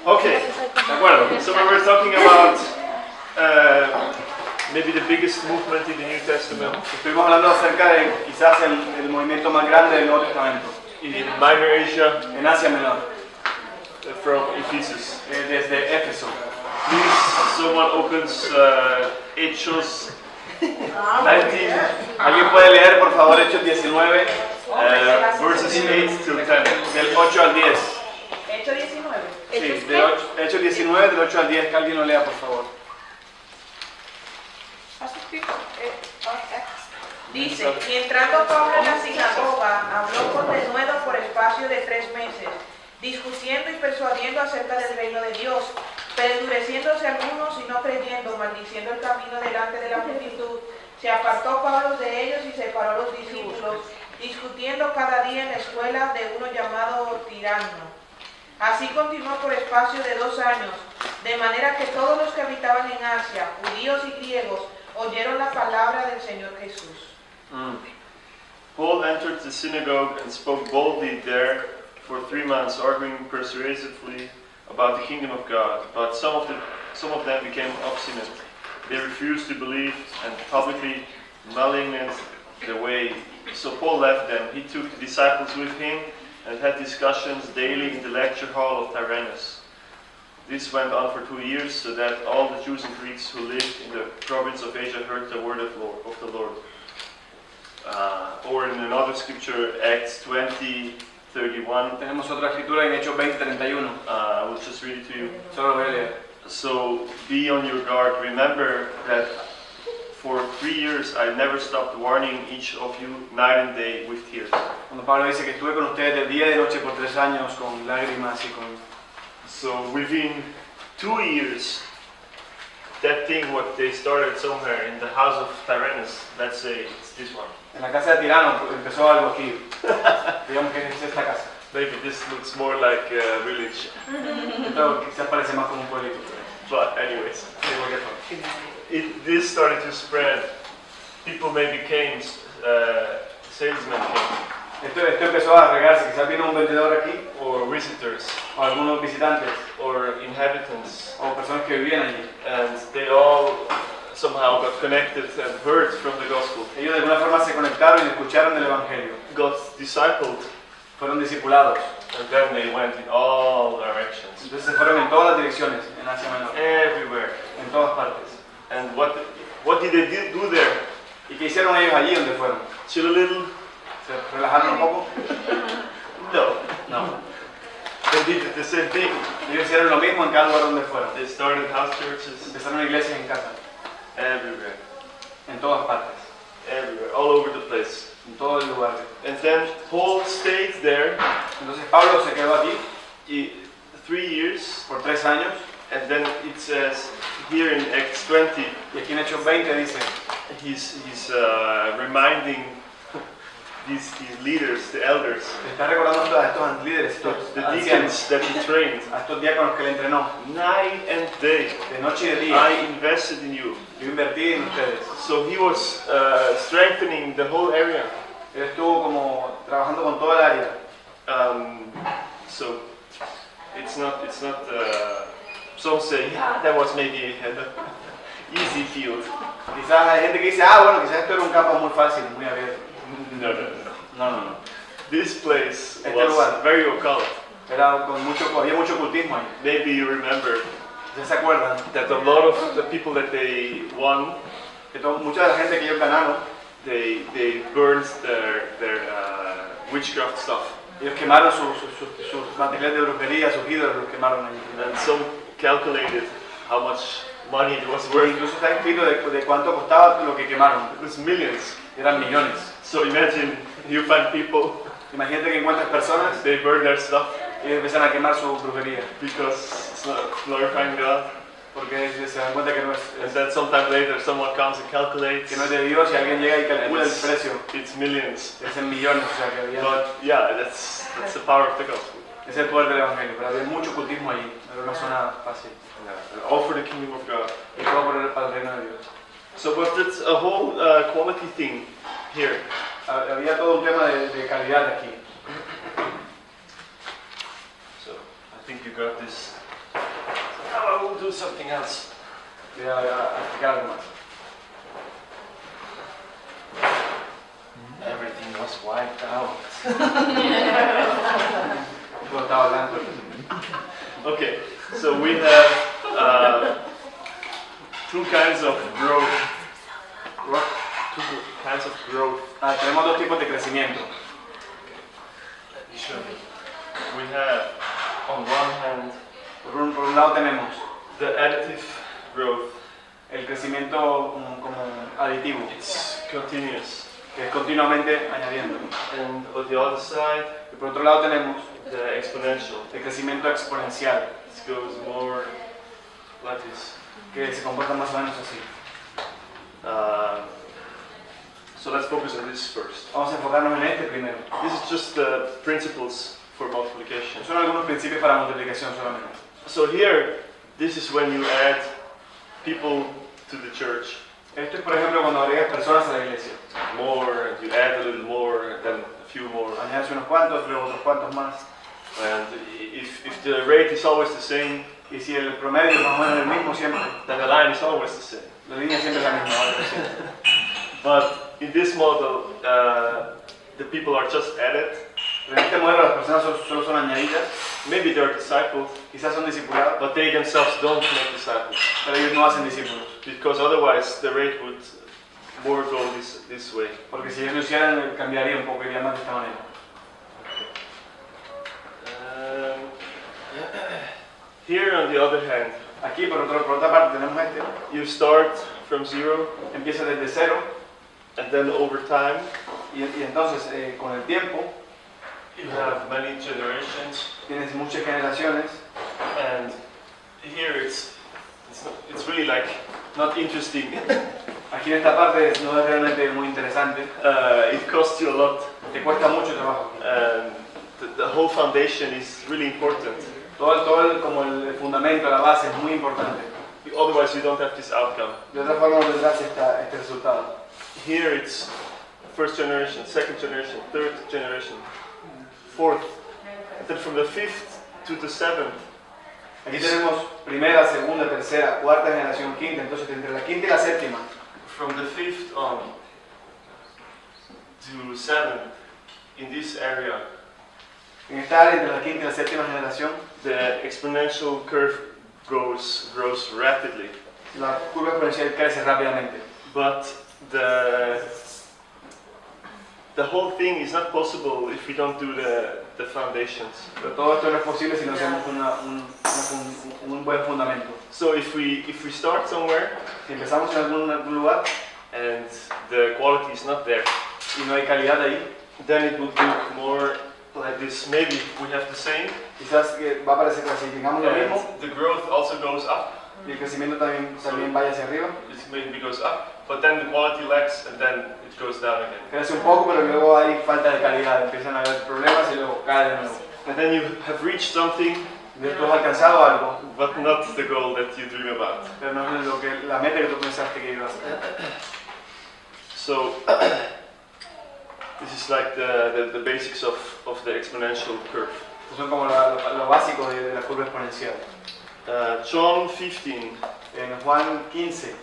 Okay, de acuerdo. So we were talking about maybe the biggest movement in the New Testament. Estuvimos hablando acerca de quizás el movimiento más grande del Nuevo Testamento. In Minor Asia, en Asia Menor, from Ephesus. Desde Éfeso. Please, someone opens Hechos 19. ¿Alguien puede leer, por favor, Hechos 19, verses 8 to 10. del 8 al 10? Hechos 19. Sí, Hechos 19, del 8 al 10, que alguien lo lea, por favor. Dice, y entrando Pablo en la sinagoga, habló con denuedo por espacio de 3 meses, discutiendo y persuadiendo acerca del reino de Dios, pero endureciéndose algunos y no creyendo, maldiciendo el camino delante de la multitud, se apartó Pablo de ellos y separó a los discípulos, discutiendo cada día en la escuela de uno llamado Tirano. Así continuó por espacio de 2 años, de manera que todos los que habitaban en Asia, judíos y griegos, oyeron la palabra del Señor Jesús. Paul entered the synagogue and spoke boldly there for 3 months, arguing persuasively about the kingdom of God. But some of them became obstinate. They refused to believe and publicly maligned the way. So Paul left them. He took the disciples with him and had discussions daily in the lecture hall of Tyrannus. This went on for 2 years, so that all the Jews and Greeks who lived in the province of Asia heard the word of the Lord. Or in another scripture, Acts 20:31. Tenemos otra escritura en Hechos 20:31. I will just read it to you. Solo voy a leer. So be on your guard. Remember that for 3 years I never stopped warning each of you night and day with tears. Cuando Pablo dice que estuve con ustedes de día y de noche por 3 años con lágrimas y con... So within 2 years, that thing what they started somewhere in the house of Tyrannus, let's say it's this one. En la casa de Tirano empezó algo aquí. Digamos que es esta casa. Maybe this looks more like a village. Esto quizás parece más como un pueblito. But anyways, this started to spread. People maybe came, salesmen came. Esto empezó a regarse. Quizás vino un vendedor aquí. Or visitors. O algunos visitantes. Or inhabitants. O personas que vivían allí. And they all somehow got connected and heard from the gospel. Ellos de alguna forma se conectaron y escucharon el evangelio. Got discipled. Fueron discipulados. And then they went in all directions. Entonces se fueron en todas las direcciones en Asia Menor. Everywhere. En todas partes. And what did they do there? ¿Y qué hicieron ellos allí donde fueron? Chill a little. ¿Se relajaron un poco? No. They did the same thing. Ellos hicieron lo mismo en cada lugar donde fueron. They started house churches. Empezaron iglesias en casa. Everywhere. En todas partes. Everywhere. All over the place. En todo el lugar. And then Paul stayed there. Entonces Pablo se quedó aquí 3 years. por 3 años. And then it says here in Acts 20. Y aquí en Hechos 20 dice. He's reminding these leaders, the elders. Está recordando a estos líderes, The deacons that he trained. A estos diáconos que le entrenó. Night and day. De noche y de día. I invested in you. Yo invertí en ustedes. So he was strengthening the whole area. Él estuvo como trabajando con toda el área. So it's not. Some say, yeah, that was maybe an easy field. Quizás hay gente que dice, bueno, quizás esto era un campo muy fácil, muy abierto. No. This place was very occult. Había mucho ocultismo ahí. Maybe you remember. ¿Se acuerdan? That a lot of the people that they won, mucha de la gente que ellos ganaron, they burned their witchcraft stuff. Ellos quemaron sus materiales de brujería, sus ídolos los quemaron allí. And some calculated how much money it was worth. Incluso está escrito de cuánto costaba lo que quemaron. It was millions. Eran millones. So imagine you find people. Imagínate que encuentras personas. They burn their stuff. Y empiezan a quemar su brujería. Because it's not glorifying God. Porque se dan cuenta que no es. And then sometime later someone comes and calculates. Que no es de Dios y alguien llega y calcula el precio. It's millions. Es en millones, o sea que había. But yeah, that's the power of the gospel. Es el poder del evangelio, pero había mucho ocultismo allí. No era una zona fácil. Yeah. All for the kingdom of God. Y todo para el reino de Dios. So, but it's a whole quality thing here. Había todo un tema de calidad aquí. So, I think you got this. I will do something else. Voy a explicar algo más. Everything was wiped out. Todo estaba blanco. Okay, so we have two kinds of growth. Two kinds of growth. Tenemos dos tipos de crecimiento. We have, on one hand, Por un lado tenemos the additive growth. el crecimiento como aditivo, It's continuous. que es continuamente añadiendo. And on the other side, Y por otro lado tenemos the exponential. el crecimiento exponencial, It goes more like this. que se comporta más o menos así. So let's focus on this first. Vamos a enfocarnos en este primero. This is just the principles for multiplication. Son algunos principios para multiplicación solamente. So here, this is when you add people to the church. Esto es, por ejemplo, cuando agregas personas a la iglesia. More, and you add a little more, then a few more. Añades unos cuantos, luego otros cuantos más. And if the rate is always the same, Y si el promedio es más o menos el mismo siempre, then the line is always the same. la línea siempre es la misma. ¿Vale? But in this model, the people are just added. Pero en este modelo las personas solo son añadidas, Maybe they're discipled, quizás son discipulados, but they themselves don't make disciples. pero ellos no hacen discípulos. Because otherwise the rate would more go this way. Porque si ellos lo hicieran, cambiaría un poco, iría más de esta manera. Here on the other hand, Aquí, por otra parte, tenemos este. you start from 0 Empieza desde cero and then over time y entonces, con el tiempo, you have many generations, tienes muchas generaciones. and here it's really like not interesting. Aquí en esta parte no es realmente muy interesante. It costs you a lot, Te cuesta mucho trabajo. and the whole foundation is really important. Como el fundamento, la base es muy importante. Otherwise you don't have this outcome. De otra forma no tendrás este resultado. Here it's first generation, second generation, third generation, fourth, and then from the fifth to the seventh. Aquí tenemos primera, segunda, tercera, cuarta generación, quinta. Entonces entre la quinta y la séptima, From the fifth on to seventh, in this area, en esta área entre la quinta y la séptima generación, the exponential curve grows rapidly. la curva exponencial crece rápidamente. But the whole thing is not possible if we don't do the foundations. Pero todo esto no es posible si no hacemos un buen fundamento. So if we start somewhere Si empezamos en algún lugar and the quality is not there, y no hay calidad ahí, then it would look more like this. Maybe we have the same, quizás va a parecer que si tengamos lo mismo and the growth also goes up. y el crecimiento también vaya hacia arriba, It maybe goes up, but then the quality lacks and then it goes down again. crece un poco, pero luego hay falta de calidad, empiezan a haber problemas y luego cae de nuevo. And then you have reached something, Tú has alcanzado algo, but not the goal that you dream about. pero no es la meta que tú pensaste que ibas a hacer. So this is like the basics of the exponential curve. Estos son como lo básico de la curva exponencial. John 15, En Juan 15,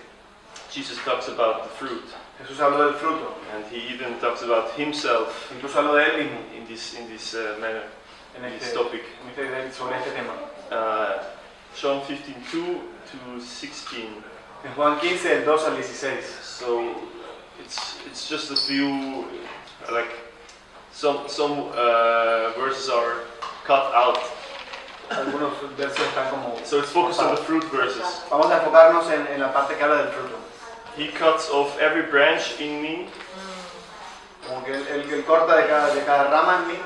Jesus talks about the fruit, Jesús habló del fruto, and he even talks about himself incluso habló de él mismo in this manner, en in this topic. sobre este tema. John 15:2 to 16. En Juan 15, del 2 al 16. So it's just a few, like some verses are cut out. Algunos versos están como... So it's focused on the fruit verses. Vamos a enfocarnos en la parte que habla del fruto. He cuts off every branch in me Como que él corta de cada rama en mí,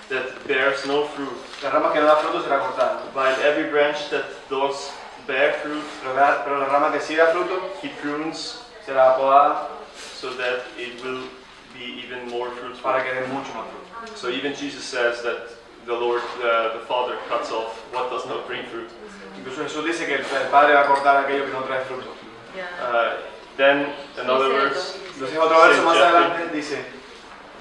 that bears no fruit, la rama que no da fruto será cortada. while every branch that does bear fruit, Pero la rama que sí da fruto he prunes será podada so that it will be even more fruitful. para que dé mucho más fruto. So even Jesus says that the Lord, the Father, cuts off what does not bring fruit. Incluso Jesús dice que el Padre va a cortar aquello que no trae fruto. Then another verse, Entonces otro verso same más chapter, adelante dice,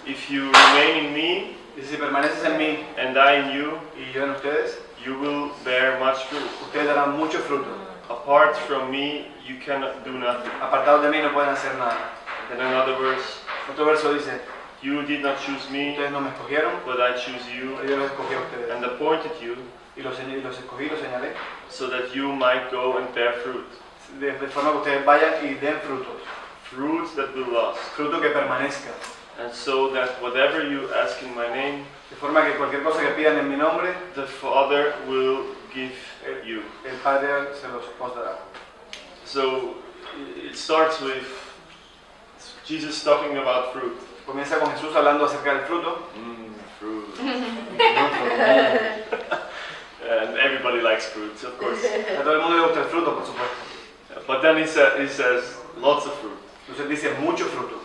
if you remain in me si permaneces en mí and I in you, y yo en ustedes, You will bear much fruit. Ustedes darán mucho fruto. Apart from me, you cannot do nothing. Apartados de mí no pueden hacer nada. Then another verse, Otro verso dice, you did not choose me, ustedes no me escogieron, but I choose you pero yo los escogí a ustedes. and appointed you Y los escogí, los señalé, so that you might go and bear fruit. de forma que ustedes vayan y den frutos. Fruit that will last. Fruto que permanezca. And so that whatever you ask in my name, De forma que cualquier cosa que pidan en mi nombre, the Father will give you. el Padre se los os dará. So it starts with Jesus talking about fruit. Comienza con Jesús hablando acerca del fruto. Fruit. And everybody likes fruit, of course. A todo el mundo le gusta el fruto, por supuesto. But then he says lots of fruit. Entonces dice mucho fruto.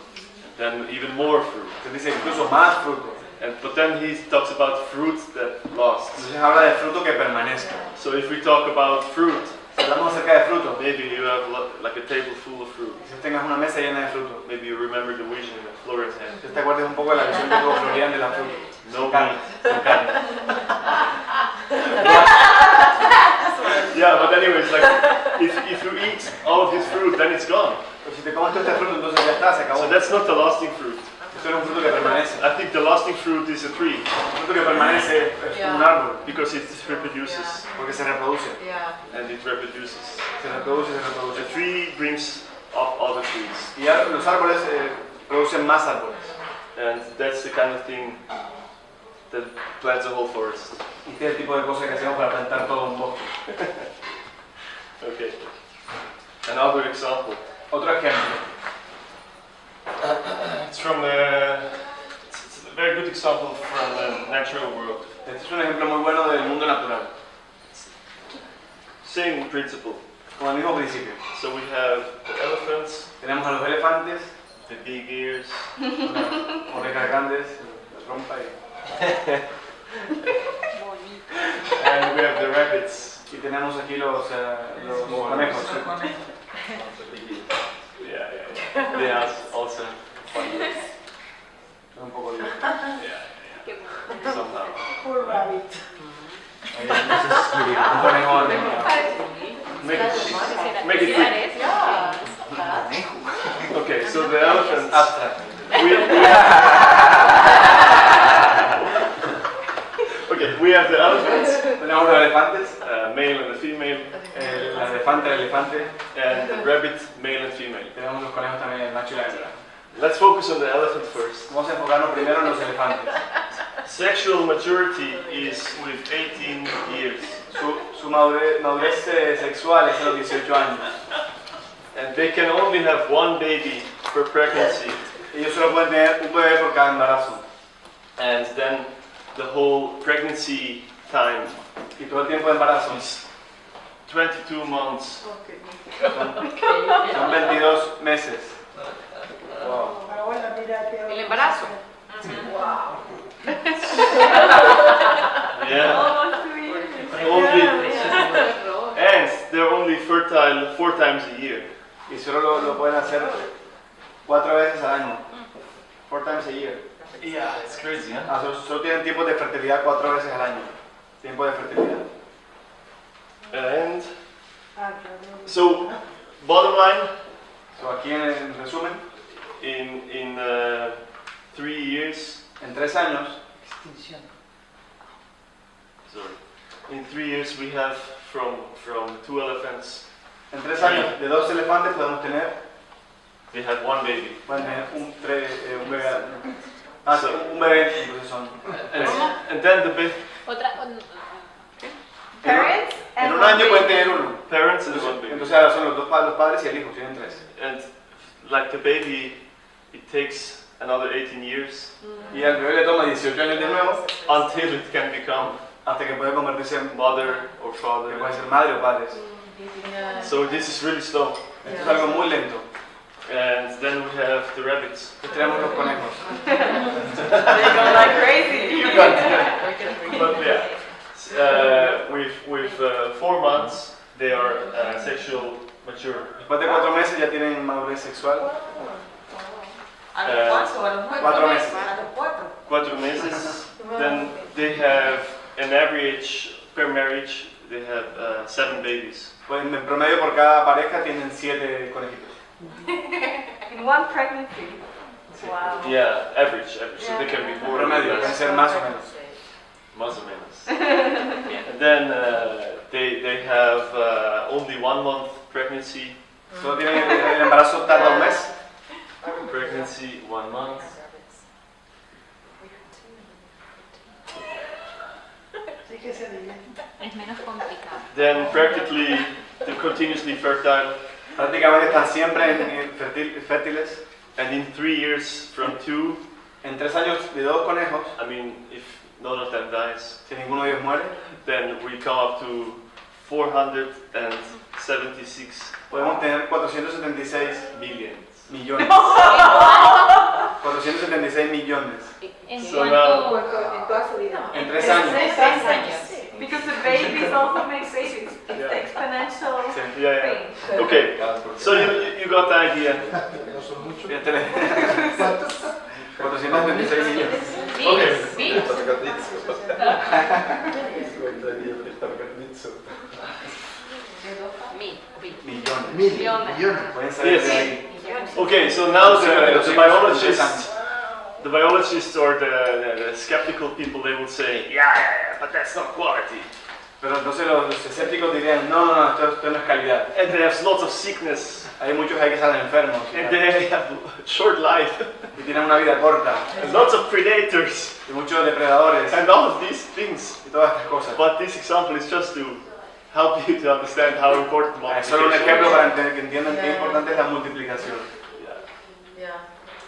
Then even more fruit. Entonces dice incluso más fruto. But then he talks about fruit that lasts. Entonces habla de fruto que permanezca. So if we talk about fruit, Si hablamos acerca de fruto, maybe you have like a table full of fruit. si tengas una mesa llena de fruto, Maybe you remember the vision that Florence had. si te acuerdas un poco de la visión que tuvo Florian de la fruta. No Carne. meat. Yeah, but anyways, like if you eat all of this fruit, then it's gone. Pero si te comes todo este fruto, entonces ya está, se acabó. So that's not the lasting fruit. Esto es un fruto que permanece. I think the lasting fruit is a tree Un fruto que permanece es un árbol, because it reproduces porque se reproduce. and it reproduces. Se reproduce, se reproduce. A tree brings up other trees, Y los árboles producen más árboles. and that's the kind of thing that plants a whole forest. Y este es el tipo de cosas que hacemos para plantar todo un bosque. Okay. Another example. Otro ejemplo. It's from it's a very good example from the natural world. Este es un ejemplo muy bueno del mundo natural. Same principle. Con el mismo principio. So we have the elephants, Tenemos a los elefantes, the big ears, orejas grandes, trompa and we have the rabbits. y tenemos aquí los conejos. Yeah. They are also funny. Son un poco duros. Yeah. Somehow. Poor rabbit. Un conejo. Make it quick. Okay, so the elephants. Abstract. We have the elephants, Tenemos los elefantes, male and a female, el elefante, and the rabbit, male and female. tenemos los conejos también, el macho y la hembra. Let's focus on the elephant first. Vamos a enfocarnos primero en los elefantes. Sexual maturity is with 18 years, Su madurez sexual es a los 18 años. and they can only have one baby per pregnancy, Ellos solo pueden tener un bebé por cada embarazo. and then the whole pregnancy time Y todo el tiempo de embarazo is 22 months. son 22 meses. Wow. El embarazo. Yeah. And they're only fertile 4 times a year. Y solo lo pueden hacer 4 veces al año. 4 times a year. Yeah, it's crazy, huh? Solo tienen tiempos de fertilidad 4 veces al año. Tiempo de fertilidad. And so, bottom line, So, aquí en resumen, in 3 years, en 3 años, in 3 years we have from 2 elephants, en 3 años de 2 elefantes podemos tener, they had 1 baby. pueden tener un bebé. Un bebé, entonces son. And then the big Parents En un año pueden tener uno. parents and 1 baby. Entonces ahora son los dos padres y el hijo, tienen 3. And like the baby, it takes another 18 years Y al bebé le toma 18 años de nuevo until it can become hasta que puede convertirse en mother or que father. puede ser madre o padres. So this is really slow. Esto es algo muy lento. And then we have the rabbits. Entonces tenemos los conejos. They go like crazy. But yeah, with 4 months, they are sexual mature. Después de 4 meses ya tienen madurez sexual. ¿A los cuántos? ¿A los 9? 4 meses. ¿A los 4? 4 meses. Then they have an average per marriage, they have 7 babies. Pues en promedio por cada pareja tienen 7 conejitos. In one pregnancy. Wow. Yeah, average. So they can be more or Promedio, pueden less. ser más o menos. Más o menos. And then they have only 1 month pregnancy. Solo tienen el embarazo tarda un mes. Pregnancy, 1 month. Es menos complicado. Then practically they're continuously fertile. Prácticamente están siempre fértiles. And in 3 years from 2, En 3 años de 2 conejos, I mean, if none of them dies, si ninguno de ellos muere, then we come up to 476 podemos tener 476 millions. millones. 476 millones. En So cuanto En toda su vida. En 3 años. 3 años. Because the babies also make babies. It's Yeah. exponential Sí. Yeah. thing. Okay, so you got the idea. Ya te 476 millones. Okay. Millones. Pueden salir de ahí. Okay, so now the biologists or the skeptical people, they will say, yeah, but that's not quality. Pero entonces los escépticos dirían, no, esto no es calidad. And they have lots of sickness. Hay muchos ahí que salen enfermos And they have short life. y tienen una vida corta. And lots of predators. Y muchos depredadores And all of these things. y todas estas cosas. But this example is just to help you to understand how important Es solo un multiplication ejemplo is. para que entiendan qué importante es la multiplicación.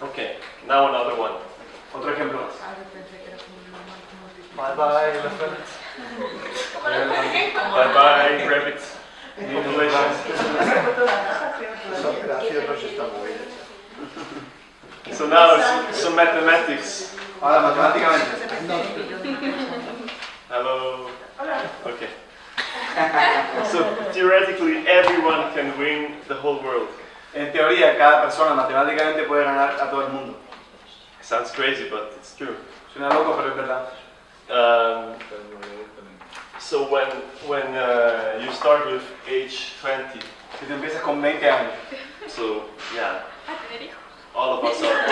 Okay, now another one. Otro ejemplo más. Bye bye, elephants. Bye bye, rabbits. Population. So now some mathematics. Ahora, matemáticamente. Hello. Okay. So theoretically, everyone can win the whole world. En teoría, cada persona matemáticamente puede ganar a todo el mundo. Sounds crazy, but it's true. Suena loco, pero es verdad. So when you start with age 20, Si tú empiezas con 20 años, so yeah, all of us are older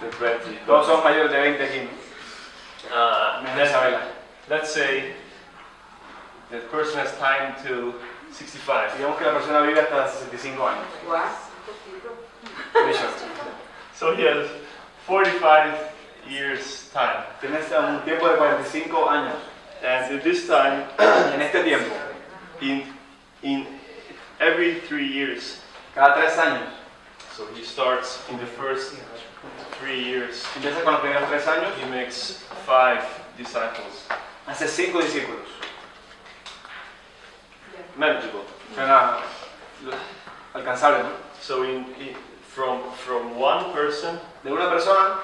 than 20. todos son mayores de 20 aquí. Menos Isabela. Let's say the person has time till 65. Digamos que la persona vive hasta 65 años. Richard, So he has 45 years time. tienes un tiempo de 45 años. And at this time, Y en este tiempo, in every 3 years, cada 3 años, so he starts in the first 3 years, empieza con los primeros 3 años, he makes 5 disciples. hace 5 discípulos. Manageable. Suena alcanzable, ¿no? So from one person, De una persona,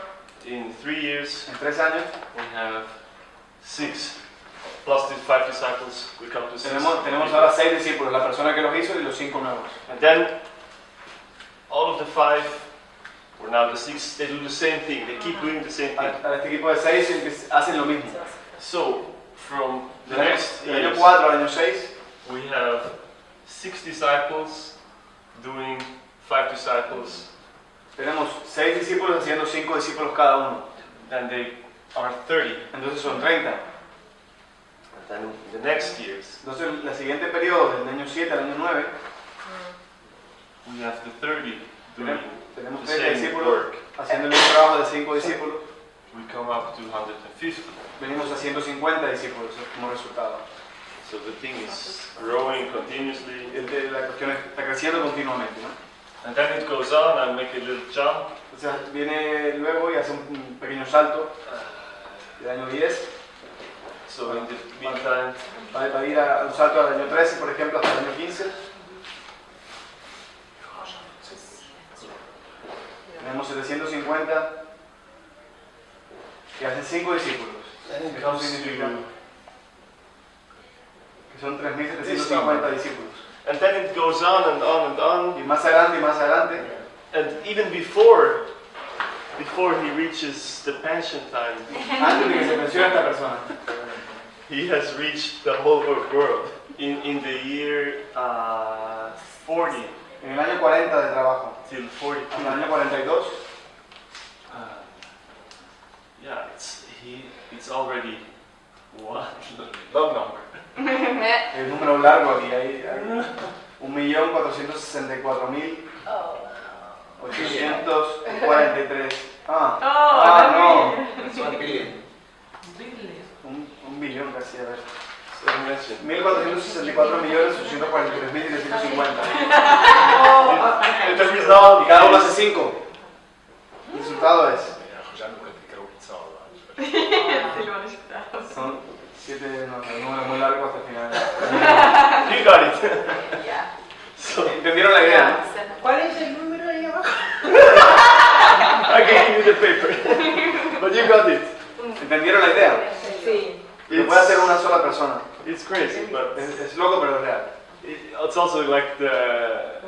in 3 years, en 3 años, we have 6. Plus the 5 disciples, we come to 6. tenemos ahora 6 discípulos, la persona que los hizo y los 5 nuevos. And then all of the 5, or now the 6, they do the same thing. They keep doing the same thing. A este equipo de 6 hacen lo mismo. So from the Del next año years, 4 al año 6, we have 6 disciples doing 5 disciples, tenemos 6 discípulos haciendo 5 discípulos cada uno. and they are 30. Entonces son 30. And then the next years, Entonces, el siguiente periodo, del año 7 al año 9, we have the 30 doing tenemos the 30 same discípulos work. haciendo el mismo trabajo de 5 discípulos. We come up to 150. Venimos a 150 discípulos como resultado. So the thing is growing continuously. La cuestión está creciendo continuamente, ¿no? And then it goes on, I make a little jump. Entonces viene luego y hace un pequeño salto del año 10 So in the meantime, para ir a un salto al año 13, por ejemplo, hasta el año 15. Tenemos 750 que hacen 5 discípulos. it Eso comes significa to, que son 3.750 discípulos. and then it goes on and on and on. Y más adelante, And even before he reaches the pension time, antes de que se mencione esta persona, he has reached the whole world. In the year 40 En el año 40 de trabajo, till hasta 42. el año 42, Yeah, it's already what? Long number. el número largo aquí, hay 1.464.843. No. It's 1 billion. Un billón casi, a ver. 1.464.843.750. The result Y cada uno hace 5. El resultado es, son 7, no, un número muy largo hasta el final. You got it. So, ¿Entendieron la idea? ¿Cuál es el número ahí abajo? I gave you the paper. But you got it. ¿Entendieron la idea? Sí. Lo puede hacer una sola persona. It's crazy, but Es loco, pero es real. it's also like the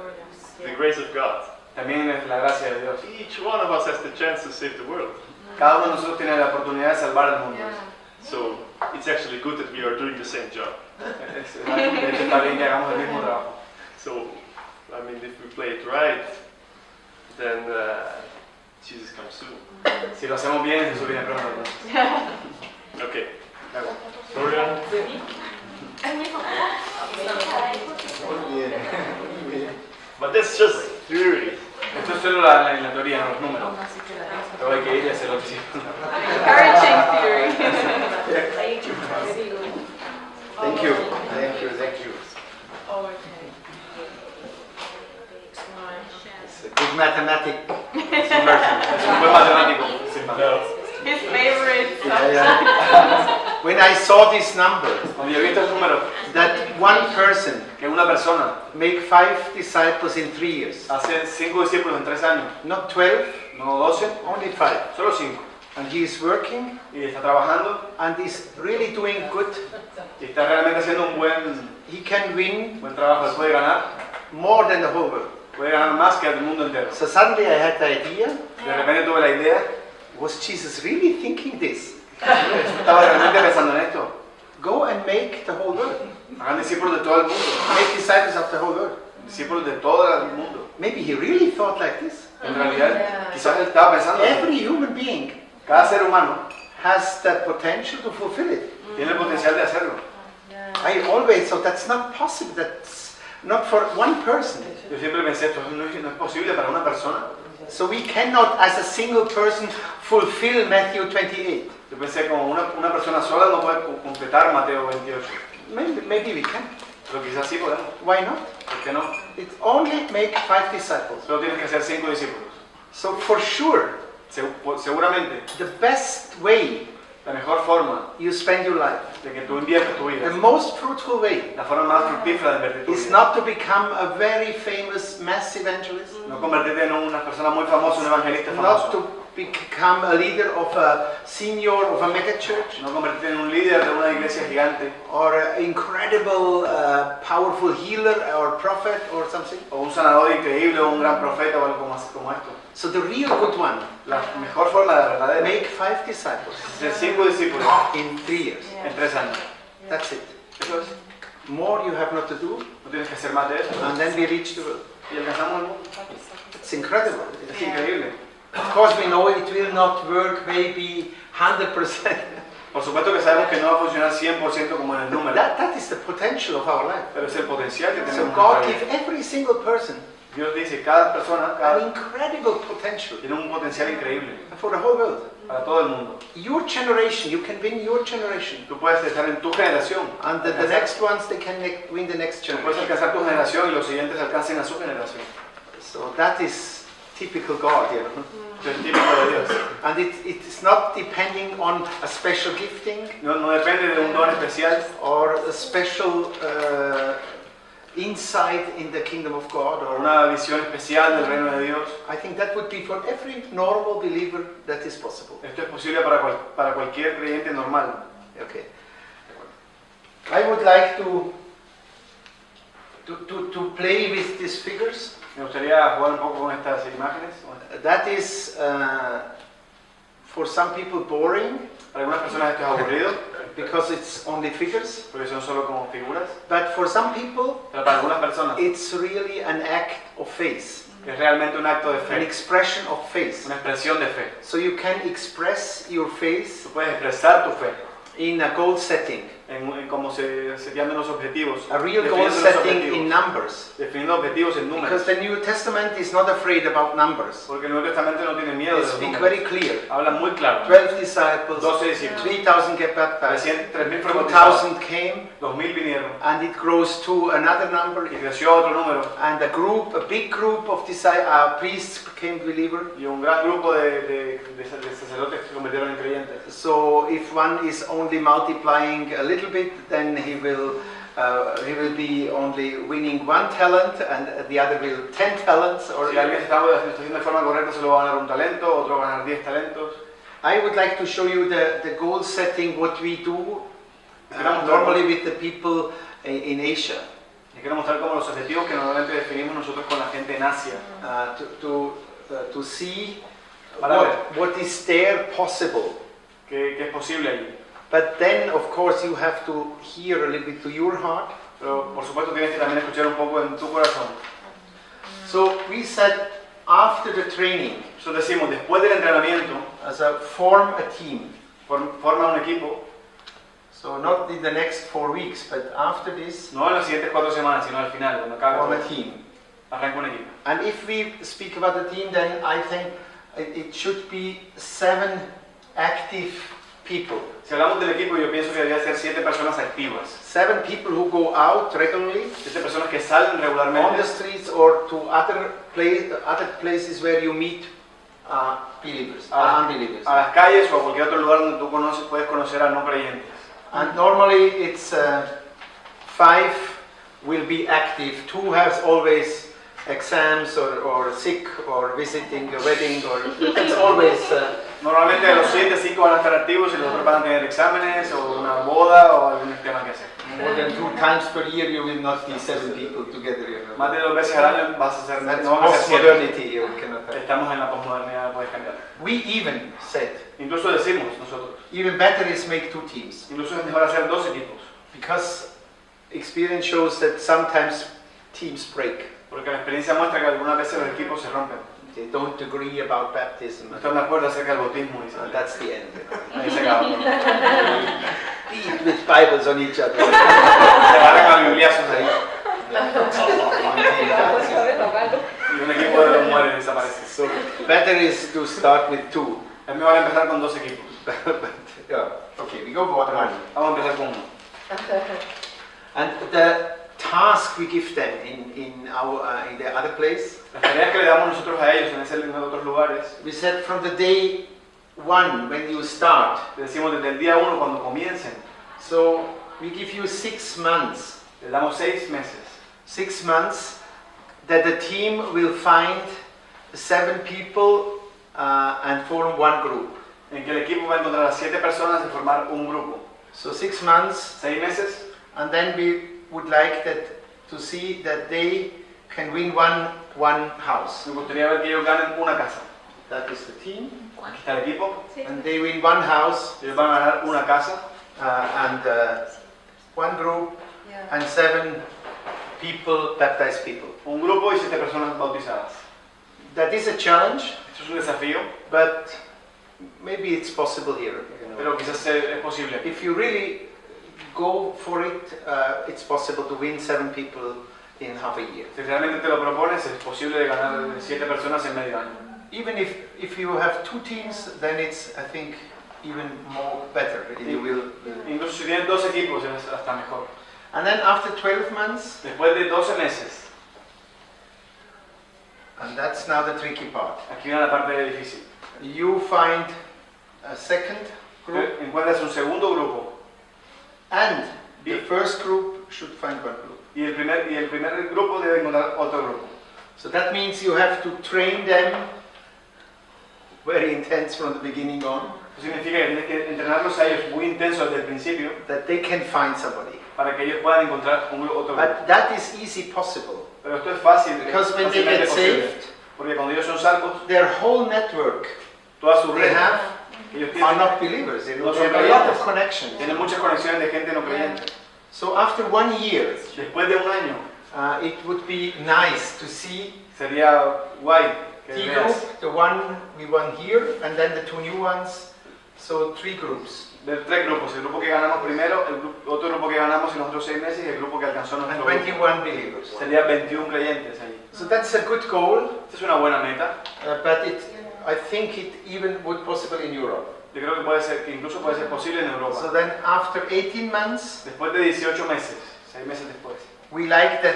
grace of God. También es la gracia de Dios. Each one of us has the chance to save the world. Cada uno de nosotros tiene la oportunidad de salvar el mundo. So it's actually good that we are doing the same job. De hecho, está bien que hagamos el mismo trabajo. So, I mean, if we play it right, then Jesus comes soon. Si lo hacemos bien, Jesús viene pronto. Entonces. Okay. Luego. Florian? But that's just theory. Esto es solo la teoría, no los números. Pero hay que ir y hacer lo que sí. Encouraging theory. Thank you. Thank you. Thank you. It's a good mathematic person. Es un buen matemático. Sí, His favorite When I saw this number, Cuando yo vi estos números, that one person que una persona make 5 disciples in 3 years, hace 5 discípulos en 3 años, not 12, no 12, only 5, solo 5. and he is working Y está trabajando and is really doing good. y está realmente haciendo un buen He can win trabajo. Él puede ganar more than the whole world. más que el mundo entero. So suddenly I had the idea, De repente tuve la idea, was Jesus really thinking this? estaba realmente pensando en esto. Go and make the whole world. Hagan discípulos de todo el mundo, Make disciples of the whole world. discípulos de todo el mundo. Maybe he really thought like this. En realidad, quizás él estaba pensando, Every human being cada ser humano has the potential to fulfill it. tiene el potencial de hacerlo. I always thought that's not possible. That's not for one person. Yo siempre pensé, esto no es posible para una persona. So we cannot, as a single person, fulfill Matthew 28. Yo pensé, como una persona sola no puede completar Mateo 28. Maybe we can. Pero quizás sí podemos. Why not? ¿Por qué no? It only make 5 disciples. Solo tienes que hacer 5 discípulos. So for sure, Seguramente, the best way la mejor forma you spend your life, de que tú inviertes tu vida, the most fruitful way, la forma más fructífera de invertir tu is vida, not to become a very famous mass evangelist, no convertirte en una persona muy famosa, un evangelista not famoso, to become a leader of a senior of a megachurch, no convertirte en un líder de una iglesia gigante, or an incredible, powerful healer or prophet or something. o un sanador increíble, o un gran profeta, o algo como esto. So the real good one, La mejor forma de verdadera make 5 disciples es hacer 5 discípulos in 3 years. en 3 años. That's it. Eso es. More you have not to do, No tienes que hacer más de eso. and then we reach the world. Y alcanzamos el mundo. It's incredible. Es increíble. Of course, we know it will not work maybe 100%. Por supuesto que sabemos que no va a funcionar 100% como en el número, That is the potential of our life. pero es el potencial que So tenemos. en God nuestra gives vida. every single person Dios dice, cada persona an incredible potential tiene un potencial increíble for the whole world. para todo el mundo. Your generation, you can win your generation. Tú puedes estar en tu generación, And the next ones, they can win the next tú puedes generation. alcanzar tu generación y los siguientes alcancen a su generación. So that is typical God, you know. Esto es típico de Dios. And it is not depending on a special gifting No depende de un don especial or a special insight in the kingdom of God. o Or una visión especial del reino de Dios. I think that would be for every normal believer that is possible. Esto es posible para cualquier creyente normal. Okay. I would like to play with these figures. Me gustaría jugar un poco con estas imágenes. That is for some people boring, Para algunas personas esto es aburrido, because it's only figures. porque son solo como figuras. But for some people, Pero para algunas personas it's really an act of faith, es realmente un acto de an fe, expression of faith. una expresión de fe. So you can express your faith Tú puedes expresar tu fe in a goal setting, en cómo se llaman los objetivos, a real goal definiendo los setting in objetivos, numbers. definiendo objetivos en Because números. the New Testament is not afraid about numbers. Porque el Nuevo Testamento no tiene miedo They de los speak números. very clear. Habla muy claro. 12 disciples, 12 discípulos. 3,000 get baptized, 3.000 fueron bautizados, 2,000 came, 2.000 vinieron and it grows to another number. y creció otro número And a big group of priests became believer. y un gran grupo de sacerdotes se convirtieron en creyentes. So if one is only multiplying a little bit, then he will be only winning 1 talent, and the other will 10 talents. Or Si alguien está haciendo de forma correcta, se lo va a ganar un talento, otro va a ganar 10 talentos. I would like to show you the goal setting, what we do normally with the people in Asia. Y quiero mostrar como los objetivos que normalmente definimos nosotros con la gente en Asia. To see Para ver. what is there possible. Que es posible allí. But then, of course, you have to hear a little bit to your heart. Pero por supuesto tienes que también escuchar un poco en tu corazón. So we said after the training, Eso decimos, después del entrenamiento, form a team. forma un equipo, So not in the next 4 weeks, but after this, no en las siguientes 4 semanas, sino al final, cuando acabe form a todo, team. arranca un equipo. And if we speak about the team, then I think it should be 7 active people. Si hablamos del equipo, yo pienso que debería ser 7 personas activas. 7 people who go out regularly 7 personas que salen on the regularmente streets or to other places where you meet believers, unbelievers. a las calles o a cualquier otro lugar donde tú puedes conocer a no creyentes. And normally it's 5 will be active. 2 has always exams or sick or visiting a wedding or it's always. Normalmente de los 7, 5 van a estar activos y los otros van a tener exámenes o una boda o algún tema que hacer. More than 2 times per year you will not be 7 people together. You know. Más de 2 veces al año vas a ser, That's no vas a ser 7. postmodernity. You cannot have. Estamos en la posmodernidad, puedes cambiar. We even said Incluso decimos nosotros, even better is make 2 teams incluso es mejor hacer 2 equipos, because experience shows that sometimes teams break. porque la experiencia muestra que algunas veces los equipos se rompen. They don't agree about baptism. No están de acuerdo acerca del bautismo y That's the end. ahí se acaba. Beat with Bibles on each other. Se agarran a bibliazos ahí y un equipo de los muere y desaparece. So better is to start with 2. Es mejor empezar con 2 equipos. Yeah. Okay, we go for 1. Vamos a empezar con 1. And the task we give them in the other place, Las tareas que le damos nosotros a ellos en otros lugares, we said from the day 1 when you start. le decimos desde el día 1 cuando comiencen, So we give you 6 months. les damos 6 meses. 6 months that the team will find 7 people and form 1 group. En que el equipo va a encontrar a 7 personas y formar un grupo. So 6 months, 6 meses, and then we would like to see that they can win one house. me gustaría ver que ellos ganen una casa. That is the team, Aquí está el equipo, and they win 1 house ellos van a ganar una casa, and 1 group and 7 people, baptized people. un grupo y 7 personas bautizadas. That is a challenge, Esto es un desafío, but maybe it's possible here. You know. pero quizás es posible. If you really go for it, it's possible to win 7 people in half a year. Si realmente te lo propones, es posible de ganar 7 personas en medio año. Even if you have 2 teams, then it's, I think, even more better. You will. Incluso si tienes 2 equipos, es hasta mejor. And then after 12 months, Después de 12 meses, and that's now the tricky part, aquí viene la parte difícil. you find a second group, Encuentras un segundo grupo and the first group should find 1 group. y el primer grupo debe encontrar otro grupo. So that means you have to train them very intense from the beginning on, Eso significa que tienes que entrenarlos a ellos muy intenso desde el principio that they can find somebody. para que ellos puedan encontrar otro grupo. But that is easy possible, Pero esto es fácil, because when they fácilmente get posible. saved, Porque cuando ellos son salvos, their whole network toda su they red have Ellos are tienen, not believers. They No have son a lot creyentes. of connections. tienen muchas conexiones de gente no creyente. So after 1 year, Después de un año, it would be nice to see sería guay que the veas, group, the one we won here, and then the 2 new ones. So 3 groups. ver 3 grupos. El grupo que ganamos primero, otro grupo que ganamos en los otros 6 meses y el grupo que alcanzó And nuestro grupo. 21 believers. Sería 21 creyentes ahí. So that's a good goal, Esta es una buena meta. but I think it even would possible in Europe. Yo creo que puede ser, que incluso puede ser posible en Europa. So then after 18 months, Después de 18 meses, 6 meses después, we like that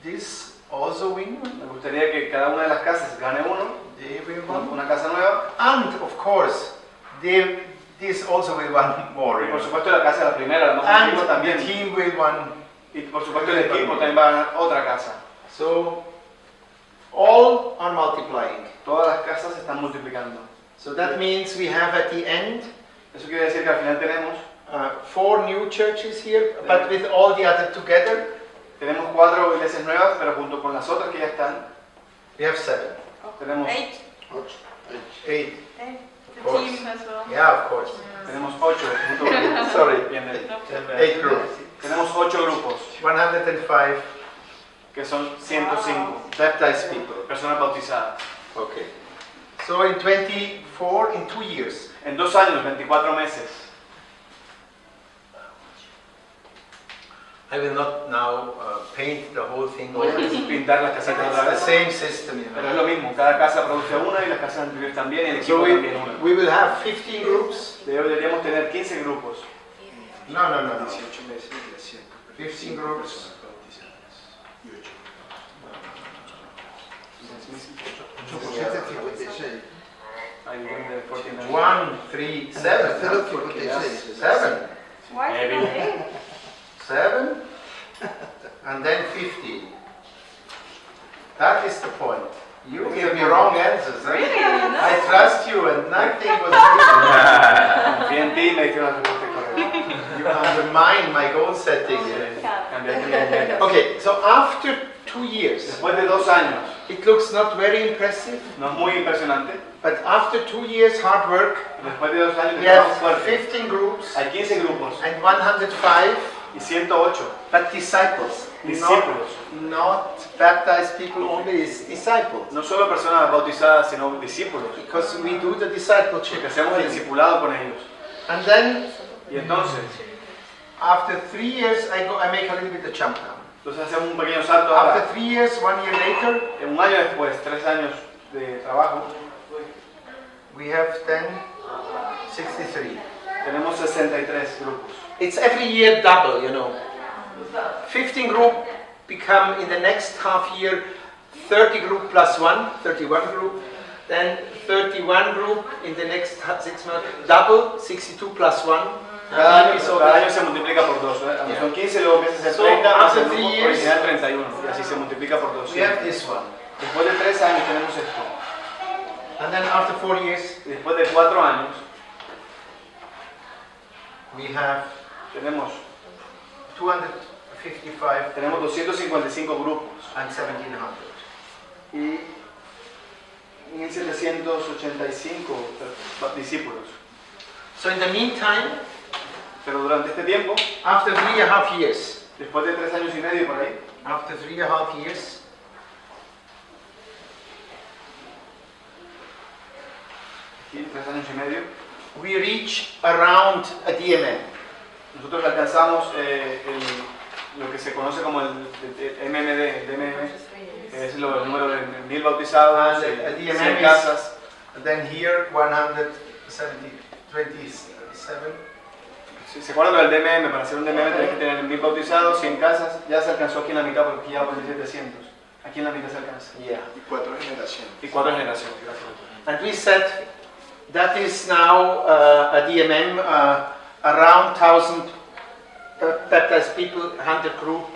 this also win. me gustaría que cada una de las casas gane uno, They will win. una casa nueva, And of course, this also will win more. y por supuesto la casa de la primera, la más antigua And the también, team will win. y por supuesto el equipo también va a ganar otra casa. So all are multiplying. Todas las casas se están multiplicando. So that means we have at the end Eso quiere decir que al final tenemos 4 new churches here, but with all the other together, 4 iglesias nuevas, pero junto con las otras que ya están, we have 7. tenemos 8. The course. team as well. Yeah, of course. tenemos 8 junto con Sorry. bien, 8 groups. tenemos 8 grupos, 105 que son 105 baptized people. personas bautizadas. Okay. So in 24, in 2 years, En 2 años, 24 meses. I will not now paint the whole thing. No voy a pintar las casas otra It's the vez. same system, you Pero es know. lo mismo, cada casa produce una y las casas anteriores también y el So equipo también una. we will have 15 groups. Deberíamos tener 15 grupos. No. 15 groups. Hay de 49. 1, 3, 7. 7. Why is it not 8? 7. And then 15. That is the point. You give me wrong answers. Huh? Really? No. I trust you and nothing was written. Confía en ti y me diste una respuesta correcta. You undermine my goal setting. Cambiaste la idea. Okay, so after 2 years, Después de 2 años, it looks not very impressive, no es muy impresionante, but after 2 years hard work, después de 2 años de we trabajo have fuerte, 15 groups hay 15 grupos and 105, y 108 but disciples. discípulos. Not baptized people only, is disciples. No solo personas bautizadas, sino discípulos. Because we do the discipleship. Que hacemos el discipulado con ellos. And then Y entonces, after 3 years, I make a little bit of jump now. entonces hacemos un pequeño salto After ahora. 3 years, 1 year later, Un año después, 3 años de trabajo, we have then 63. tenemos 63 grupos. It's every year double, you know. 15 group become in the next half year 30 group plus 1, 31 group. Then 31 group in the next 6 months, double, 62 plus 1. Cada año se multiplica por 2. Son 15, luego empieza a ser So, 30, más after el grupo 3 years, original 31. Y así se multiplica por 2. We have this one. Después de 3 años tenemos esto. And then after 4 years, Y después de 4 años we have tenemos 255 tenemos 255 grupos and 1700. y 1785 discípulos. So in the meantime, Pero durante este tiempo, after 3.5 years, después de 3 años y medio por ahí, after 3.5 years, aquí 3 años y medio, we reach around a DMM. nosotros alcanzamos lo que se conoce como el MMD, el DMM, que es el número de 1000 bautizados, And the 100 DMM casas. And then here 127. Si se acuerdan del DMM, para hacer un DMM tenés que tener 1000 bautizados, 100 casas, ya se alcanzó aquí en la mitad porque aquí ya por 1700. Aquí en la mitad se alcanza. Yeah. Y 4 generaciones, gracias. And we said that is now a DMM around 1,000 baptized people, 100 group,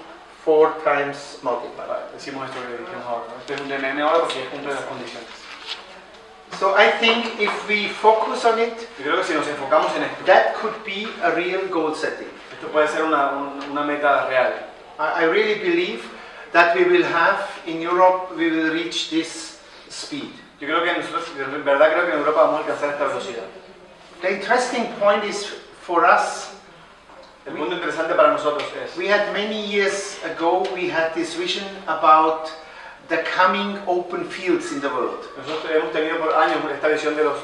4 times multiplied. Decimos esto que dijimos ahora, ¿no? Este es un DMM ahora porque cumple las condiciones. So I think if we focus on it, Yo creo que si nos enfocamos en esto, that could be a real goal setting. esto puede ser una meta real. I really believe that we will have in Europe, we will reach this speed. Yo creo que nosotros, de verdad creo que en Europa vamos a alcanzar esta velocidad. The interesting point is for us, El punto interesante para nosotros es, we had many years ago, we had this vision about the coming open fields in the world. nosotros hemos tenido por años esta visión de los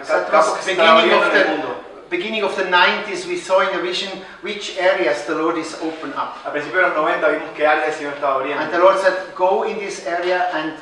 That campos was que se están abriendo en el beginning mundo. of the 90s, we saw in the vision which areas the Lord is open up. A principios de los 90 vimos que áreas el Señor estaba And the abriendo. Lord said, go in this area and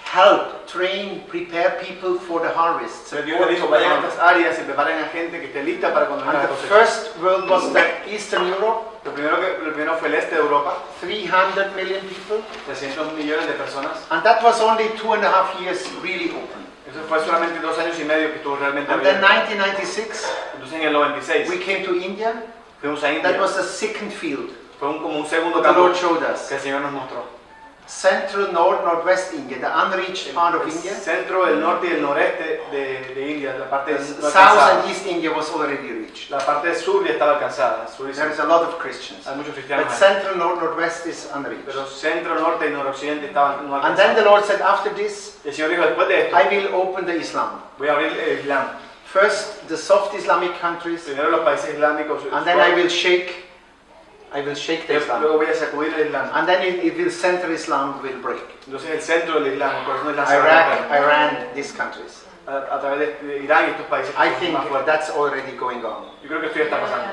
help, train, prepare people for the harvest. Pero Dios le dijo, vayan a estas áreas y preparen a gente que esté lista para cuando venga And la the cosecha. first world was the Eastern Europe, Lo primero fue el este de Europa, 300 million people. 300 millones de personas. And that was only 2.5 years really open. Eso fue solamente 2 años y medio que estuvo realmente And then abierto. 1996, Entonces en el 96 we came to India. fuimos a India. That was the second field Fue como un segundo the campo Lord showed us. que el Señor nos mostró. Central, North, Northwest India, the unreached part of El India. centro, el norte y el noreste de India, la parte no South alcanzada. and East India was already reached. La parte sur ya estaba alcanzada. Sur y There sur. is a lot of Christians. Hay muchos But cristianos ahí. Central, North, Northwest is unreached. Pero centro, norte y noroccidente estaban no And then the alcanzados. Lord said, after this, El Señor dijo, después de esto, I will open the Islam. voy a abrir el Islam. First, the soft Islamic countries, Primero los países islámicos. and then I will shake the Islam. Luego voy a sacudir el Islam. And then it will center Islam will break. Entonces el centro del Islam, el corazón del Islam se va a Iraq, romper. Iran, these countries. A través de Irán y estos países que I son think más fuertes. that's already going on. Yo creo que esto ya está pasando.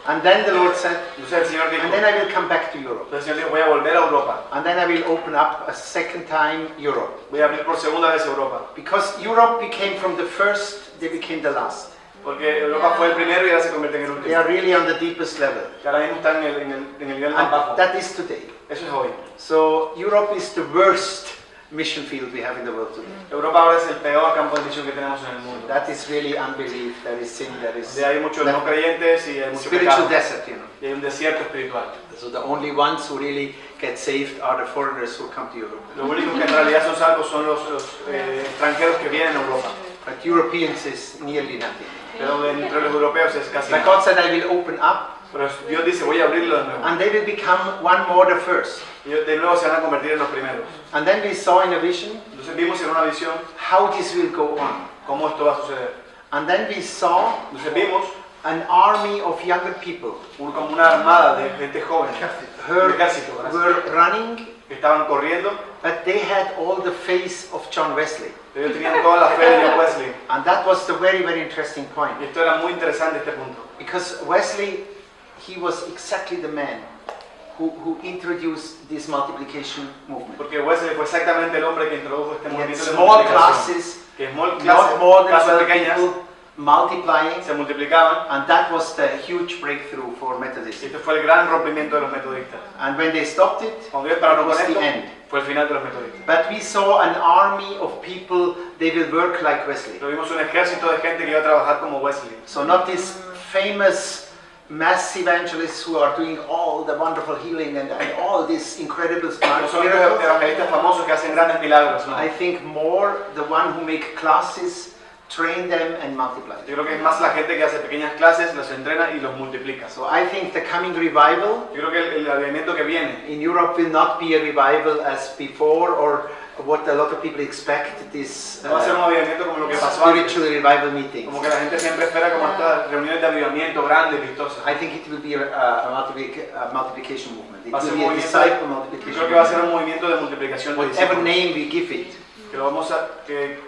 And then the Lord said, Entonces el Señor dijo, and then I will come back to Europe. entonces el Señor dijo, voy a volver a Europa. And then I will open up a second time Europe. Voy a abrir por segunda vez Europa. Because Europe became from the first, they became the last. Porque Europa fue el primero y ahora se convierte en el They último. are really on the deepest level. Que ahora mismo están en el nivel más bajo. And that is today. Eso es hoy. So Europe is the worst mission field we have in the world today. Europa ahora es el peor campo de misión que tenemos en el mundo. That is really unbelief, there is sin, there is Donde hay muchos no creyentes y hay mucho spiritual pecado. desert, you know. Y hay un desierto espiritual. So the only ones who really get saved are the foreigners who come to Europe. Los únicos que en realidad son salvos son los extranjeros que vienen a Europa. But Europeans is nearly nothing. Pero entre los europeos es casi But nada. God said, I will open up, Pero Dios dice, voy a abrirlo de nuevo. and they will become one more the first. Y de nuevo se van a convertir en los primeros. And then we saw in a vision Entonces vimos en una visión how this will go on. cómo esto va a suceder. And then we saw Entonces vimos an army of younger people como una armada de gente joven, un ejército, gracias, were running, que estaban corriendo, but they had all the face of John Wesley. pero ellos tenían toda la fe de John Wesley. And that was the very, very interesting point. Y esto era muy interesante este punto. Because Wesley, he was exactly the man who introduced this multiplication movement. Porque Wesley fue exactamente el hombre que introdujo este He had movimiento de small multiplicación. classes, Que small not clases, more than clases 12 pequeñas, people, multiplying, se multiplicaban. and that was the huge breakthrough for Y Methodism. este fue el gran rompimiento de los metodistas. And when they stopped it, Cuando ellos pararon it was con esto, the end. fue el final de los metodistas. But we saw an army of people, they will work like Wesley. Pero vimos un ejército de gente que iba a trabajar como Wesley. So not these famous mass evangelists who are doing all the wonderful healing and all these incredible No son miracles. evangelistas famosos que hacen grandes milagros, no. I think more the one who make classes, train them and multiply them. Yo creo que es más la gente que hace pequeñas clases, los entrena y los multiplica. So I think the coming revival Yo creo que el avivamiento que viene in Europe will not be a revival as before or what a lot of people expect, this no va a ser un avivamiento como lo que pasó antes. spiritual revival meetings. Como que la gente siempre espera como estas reuniones de avivamiento grandes, vistosas. I think it will be a multiplication movement. It Va a ser will un be a movimiento, disciple yo multiplication creo que va a ser movement. un movimiento de multiplicación de Whatever discípulos. name we give it, Que lo vamos a... Que,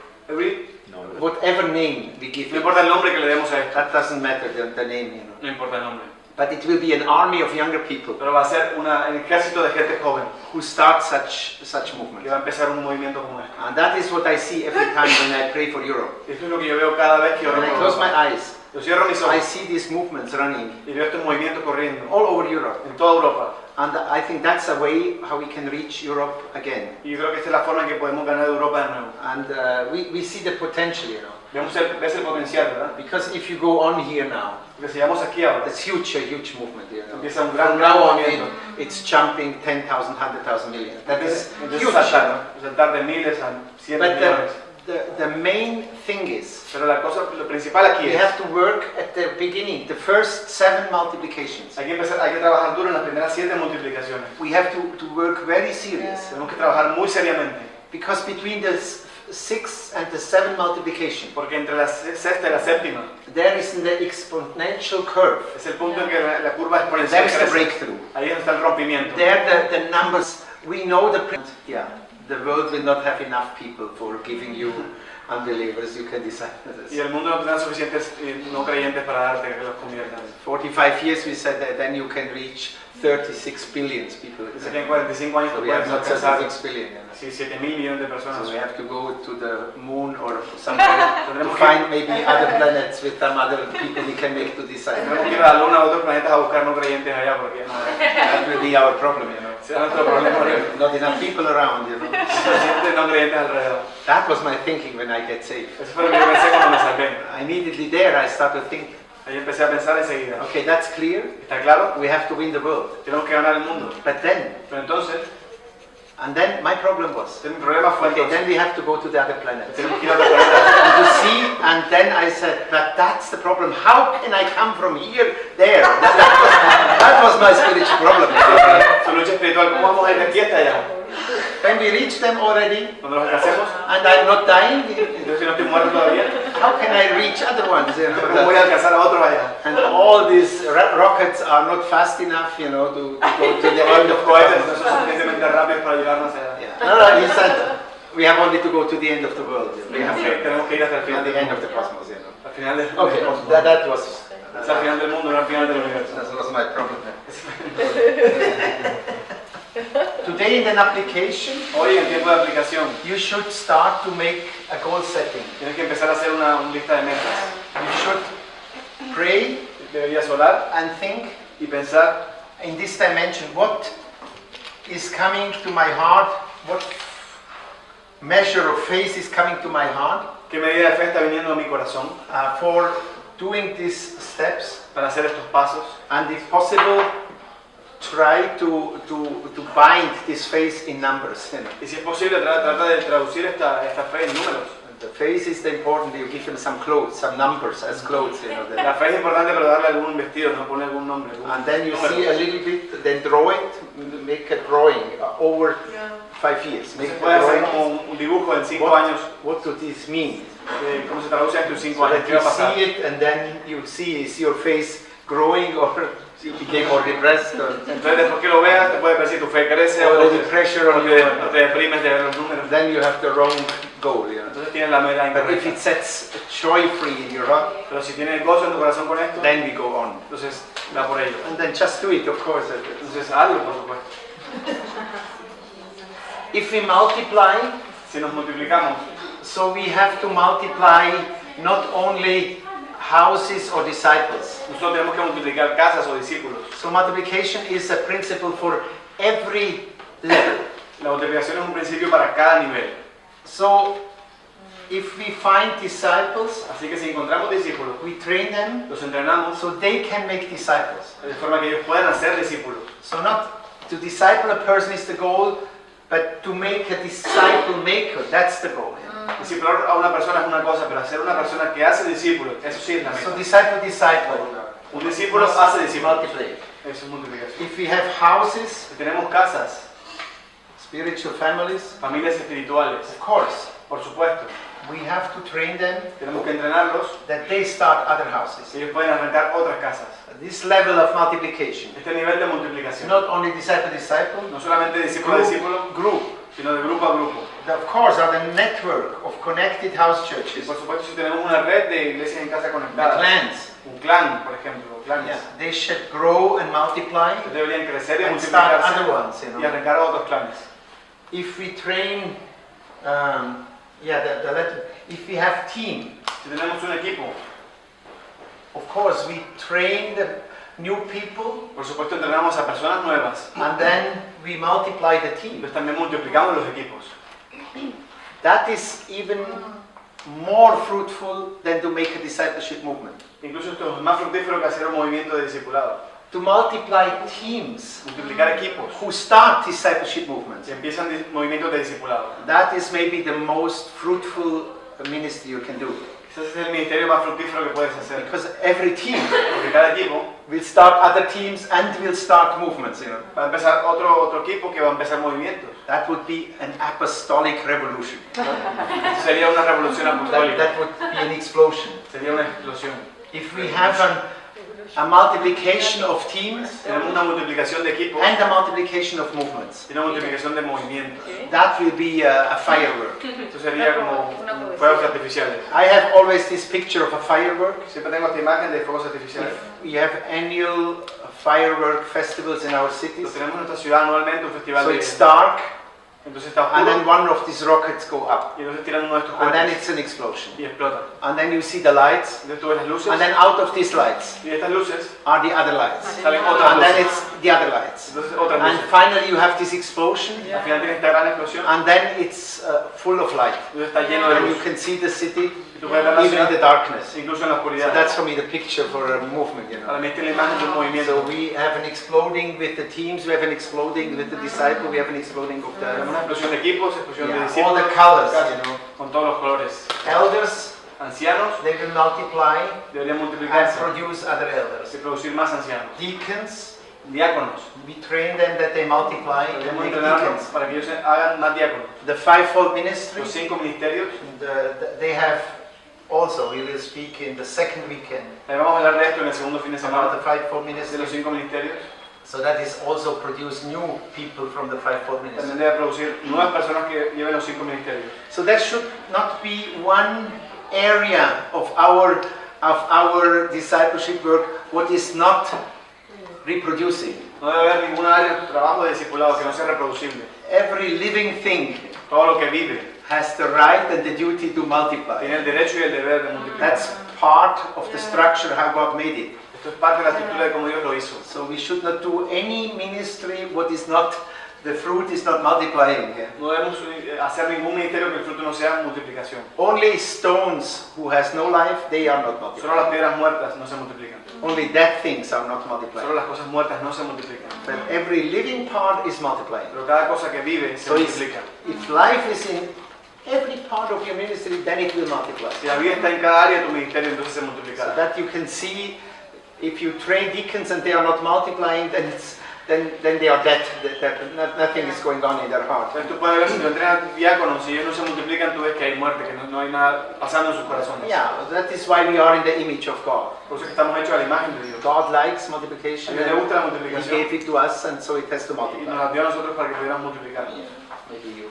whatever name we give no it, importa el nombre que le demos a esto. that doesn't matter, the name, you know. No importa el nombre. But it will be an army of younger people Pero va a ser un ejército de gente joven who start such que movements. va a empezar un movimiento como este. And that is what I see every time when I pray for Europe. Esto es lo que yo veo cada vez que oro When I por close my Europa. eyes, Yo cierro mis I ojos see these movements running y veo estos movimientos corriendo all over Europe. en toda Europa. And I think that's a way how we can reach Europe again. Y yo creo que esta es la forma en que podemos ganar Europa de nuevo. And we see the potential, you know. Ves el potencial, ¿verdad? Because if you go on here now, Porque si llegamos aquí ahora, it's a huge movement, you know. empieza un From gran now on, movimiento. it's jumping 10,000, 100,000 million. That is Empieza huge. a saltar, ¿no? Saltar de miles a cientos de But millones. the main thing is, Pero la cosa, lo principal aquí we es, have to work at the beginning, the first 7 multiplications. hay que trabajar duro en las primeras 7 multiplicaciones. We have to work very serious. Tenemos que trabajar muy seriamente. Because between the 6 and the 7 multiplication, Porque entre la sexta y la séptima there is the exponential curve. es el punto en que la curva There exponencial is the crece. breakthrough. Ahí está el rompimiento. There the numbers, we know the print. Yeah, the world will not have enough people for giving you unbelievers. You can decide this. Y el mundo no tendrá suficientes no creyentes para darte que los conviertan. 45 years we said that then you can reach 36 billion people. Dice que en 45 años So tú we have puedes not alcanzar 36 billion. sí, 7.000 millones de personas. So we have to go to the moon or somewhere to find maybe other planets with some other people we can make to decide. Tenemos que ir a la luna a otros planetas a buscar no creyentes allá porque no That will be our problem, you know. será nuestro problema. Not enough people around, you know. Suficientes no creyentes alrededor. That was my thinking when I get saved. Eso fue lo que yo pensé cuando me salvé. Immediately there I started thinking, Ahí empecé a pensar enseguida. okay, that's clear. ¿Está claro? We have to win the world. Tenemos que ganar el mundo. But then, Pero entonces, and then my problem was, mi problema fue okay, entonces, then we have to go to the other planets. tenemos que ir a otros planetas. And to see, and then I said, but that's the problem. How can I come from here there? That was my spiritual problem. Su lucha espiritual, ¿cómo vamos a ir de aquí hasta allá? When we reach them already, Cuando los alcancemos, and I'm not dying, entonces si no estoy muerto todavía, how can I reach other ones? You ¿cómo voy a know? alcanzar a otros allá? And all these rockets are not fast enough, you know, to go to the end Los of the cohetes no cosmos. son suficientemente rápidos para llevarnos allá. Yeah. No, he said we have only to go to the end of the world. We have to, Tenemos que ir hasta el at final the del end of mundo. the cosmos, you know. Al final del Okay, cosmos. that was Es al final del mundo, no al final del universo. that was my problem. Today in an application, Hoy en tiempo de aplicación, you should start to make a goal setting. tienes que empezar a hacer una lista de metas. You should pray Deberías orar and think y pensar in this dimension. What is coming to my heart? What measure of faith is coming to my heart qué medida de fe está viniendo a mi corazón for doing these steps? para hacer estos pasos. And if possible, try to bind this faith in numbers. You know. Y si es posible, trata de traducir esta fe en números. The faith is the important. You give them some clothes, some numbers as clothes. You know. La fe es importante, pero darle algún vestido, no ponerle algún nombre. And then you número. see a little bit, then draw it, make a drawing over 5 years. Make Se a puede hacer drawing. como un dibujo en 5 años, What does this mean? cómo se traduce esto en 5 So años, that qué you va a pasar. see it, and then you see, is your face growing or you became more depressed, or Entonces después que lo veas, te puedes ver si tu fe crece or o the pressure on te, you. o te deprimes de ver los números. Then you have the wrong goal. You know. Entonces tienes la meta But if incorrecta. it sets joy free in your heart, Pero si tienes gozo en tu corazón con esto, then we go on. entonces da por ello. And then just do it, of course. Entonces hazlo, por supuesto. If we multiply, Si nos multiplicamos, so we have to multiply not only houses or disciples. nosotros tenemos que multiplicar casas o discípulos. So multiplication is a principle for every level. La multiplicación es un principio para cada nivel. So if we find disciples, Así que si encontramos discípulos, we train them los entrenamos so they can make disciples. de forma que ellos puedan hacer discípulos. So not to disciple a person is the goal, but to make a disciple maker, that's the goal. Discipular a una persona es una cosa, pero hacer una persona que hace discípulos, eso sí es la So meta. disciple. Un discípulo hace discípulos. Multiply. Eso es multiplicación. If we have houses, Si tenemos casas, spiritual families, familias espirituales, of course, por supuesto, we have to train them tenemos que entrenarlos, that they start other houses. ellos pueden arrancar otras casas. This level of multiplication, Este nivel de multiplicación, not only disciple, no solamente discípulo a discípulo, group. sino de grupo a grupo. Of course, are the network of connected house Y churches, por supuesto, si tenemos una red de iglesias en casa the conectadas, clans. un clan, por ejemplo, clanes, Yeah, they should grow and multiply deberían crecer y and start multiplicarse other ones. You y know, arrancar a otros clanes. if we train, if we have team, Si tenemos un equipo, of course we train the new people por supuesto entrenamos a personas nuevas, and then we multiply the team. entonces también multiplicamos los equipos. That is even more fruitful than to make a discipleship movement. Incluso esto es más fructífero que hacer un movimiento de discipulado. To multiply teams Multiplicar equipos who start discipleship movements. que empiezan movimientos de discipulado. That is maybe the most fruitful ministry you can do. Es Entonces es el ministerio más fructífero que puedes hacer. Because every team Porque cada equipo will start other teams and will start movements, you know. va a empezar otro equipo que va a empezar movimientos. That would be an apostolic revolution. Sería una revolución apostólica. That would be an explosion. Sería una explosión. If we have a multiplication of teams Tenemos una multiplicación de equipos and a multiplication of movements, y una multiplicación de movimientos. that will be a firework. Esto sería como fuegos artificiales. I have always this picture of a firework. Siempre tengo esta imagen de fuegos artificiales. We have annual firework festivals in our Lo cities. tenemos en nuestra ciudad anualmente, un festival So de... it's dark, Entonces está and oscuro then one of these rockets go up, y entonces tiran uno de estos and then cohetes it's an explosion. y explota. And then you see the lights, Entonces tú ves las luces and then out of these lights y de estas luces are the other lights, salen otras and then luces. it's the other lights. Entonces otras And luces. finally you have this explosion, Al final tiene esta gran explosión and then it's full of light. entonces está lleno de And you luz. can see the city Y tú puedes ver la even in the ciudad darkness. incluso en la So oscuridad. that's for me the picture for a movement, you know. Para mí esta es la imagen de un So movimiento. we have an exploding with the teams, we have an exploding with the disciple, we have an exploding of Tenemos una the explosión de equipos, explosión de all discípulos, the colors, you know. con todos los colores. Elders, Ancianos they will multiply deberían and multiplicarse produce other elders. y producir más ancianos. Deacons, Diáconos. we train them that they multiply and Debemos make entrenarlos deacons. para que ellos hagan más diáconos. The fivefold ministry, Los 5 ministerios, they have also, we will speak in the second weekend vamos a hablar de esto en el segundo fin de about semana, the fivefold de ministry. los 5 ministerios. So that is also produce new people from the fivefold ministry. También debe producir nuevas personas que lleven los 5 ministerios. So there should not be one area of our discipleship work what is not reproducing. No debe haber ninguna área de trabajo de discipulado que no sea reproducible. Every living thing Todo lo que vive has the right and the duty to multiply. tiene el derecho y el deber de multiplicar. That's part of the structure how God made it. Esto es parte de la estructura de cómo Dios lo hizo. So we should not do any ministry what is not, the fruit is not multiplying. Yeah? No debemos hacer ningún ministerio que el fruto no sea multiplicación. Only stones who has no life, they are not multiplying. Solo las piedras muertas no se multiplican. Only dead things are not multiplying. Solo las cosas muertas no se multiplican. But every living part is multiplying. Pero cada cosa que vive se So it's- multiplica. if life is in every part of your ministry, then it will multiply. Si la vida está en cada área de tu ministerio, entonces se So multiplicará. that you can see, if you train deacons and they are not multiplying, then they are dead. Nothing is going on in their heart. Entonces tú puedes ver si tú entrenas diáconos, si ellos no se multiplican, tú ves que hay muerte, que no hay nada pasando en sus corazones. Yeah, that is why we are in the image of God. Por eso es que estamos hechos a la imagen de Dios. God likes A multiplication. Dios le gusta la He multiplicación gave it to us, and so it has to y nos multiply. la dio a nosotros para que pudiéramos multiplicar. Maybe you.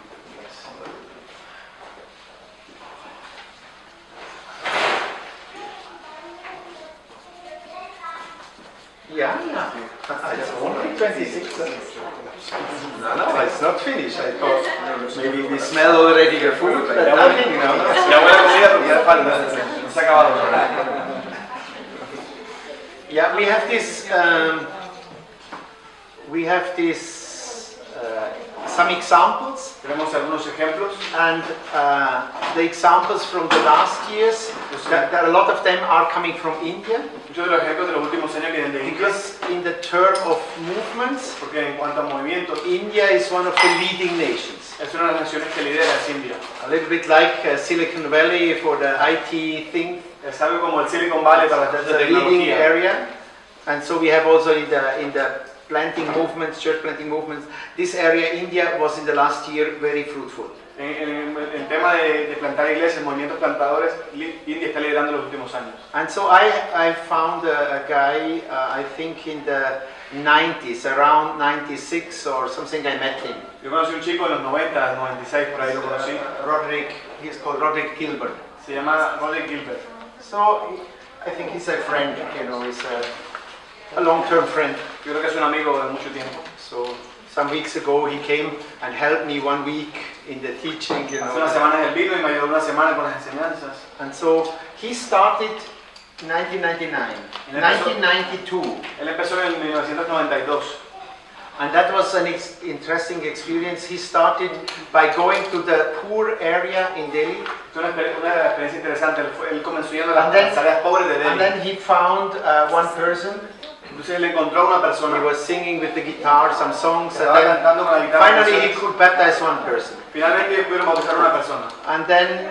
Yeah, it's only 26. No, it's not finished. I thought maybe we smell already the food, but nothing, you know. La buena comida porque ya falta, no se ha acabado. Yeah, we have this some examples, Tenemos algunos ejemplos. and the examples from the last years, that a lot of them are coming from India, Muchos de los ejemplos de los últimos años vienen de India, because in the term of movements, porque en cuanto a movimientos, India is one of the leading nations. es una de las naciones que lidera, es India. A little bit like Silicon Valley for the IT thing, Es algo como el Silicon Valley para las that's cosas de the leading tecnología. area, and so we have also in the planting movements, church planting movements, this area, India, was in the last year very fruitful. En tema de plantar iglesias, movimientos plantadores, India está liderando los últimos años. And so I found a guy, I think in the 90s, around 96 or something, I met him. Yo conocí un chico en los 90, 96, por ahí lo conocí. Roderick, he's called Roderick Gilbert. Se llama Roderick Gilbert. So I think he's a friend, you know, he's a long-term friend. Yo creo que es un amigo de mucho tiempo. So some weeks ago he came and helped me 1 week in the teaching, you Hace know. unas semanas él vino y me ayudó una semana con las enseñanzas. And so he started 1999, 1992. Él empezó en 1992. And that was an interesting experience. He started by going to the poor area in Delhi, Fue una experiencia interesante. Él comenzó yendo a And then- las áreas pobres de and Delhi. then he found one person. Entonces él encontró a una He persona was singing with the guitar some songs, que and estaba then cantando con la guitarra. finally he canciones. could baptize one person. Finalmente ellos pudieron bautizar a una persona. And then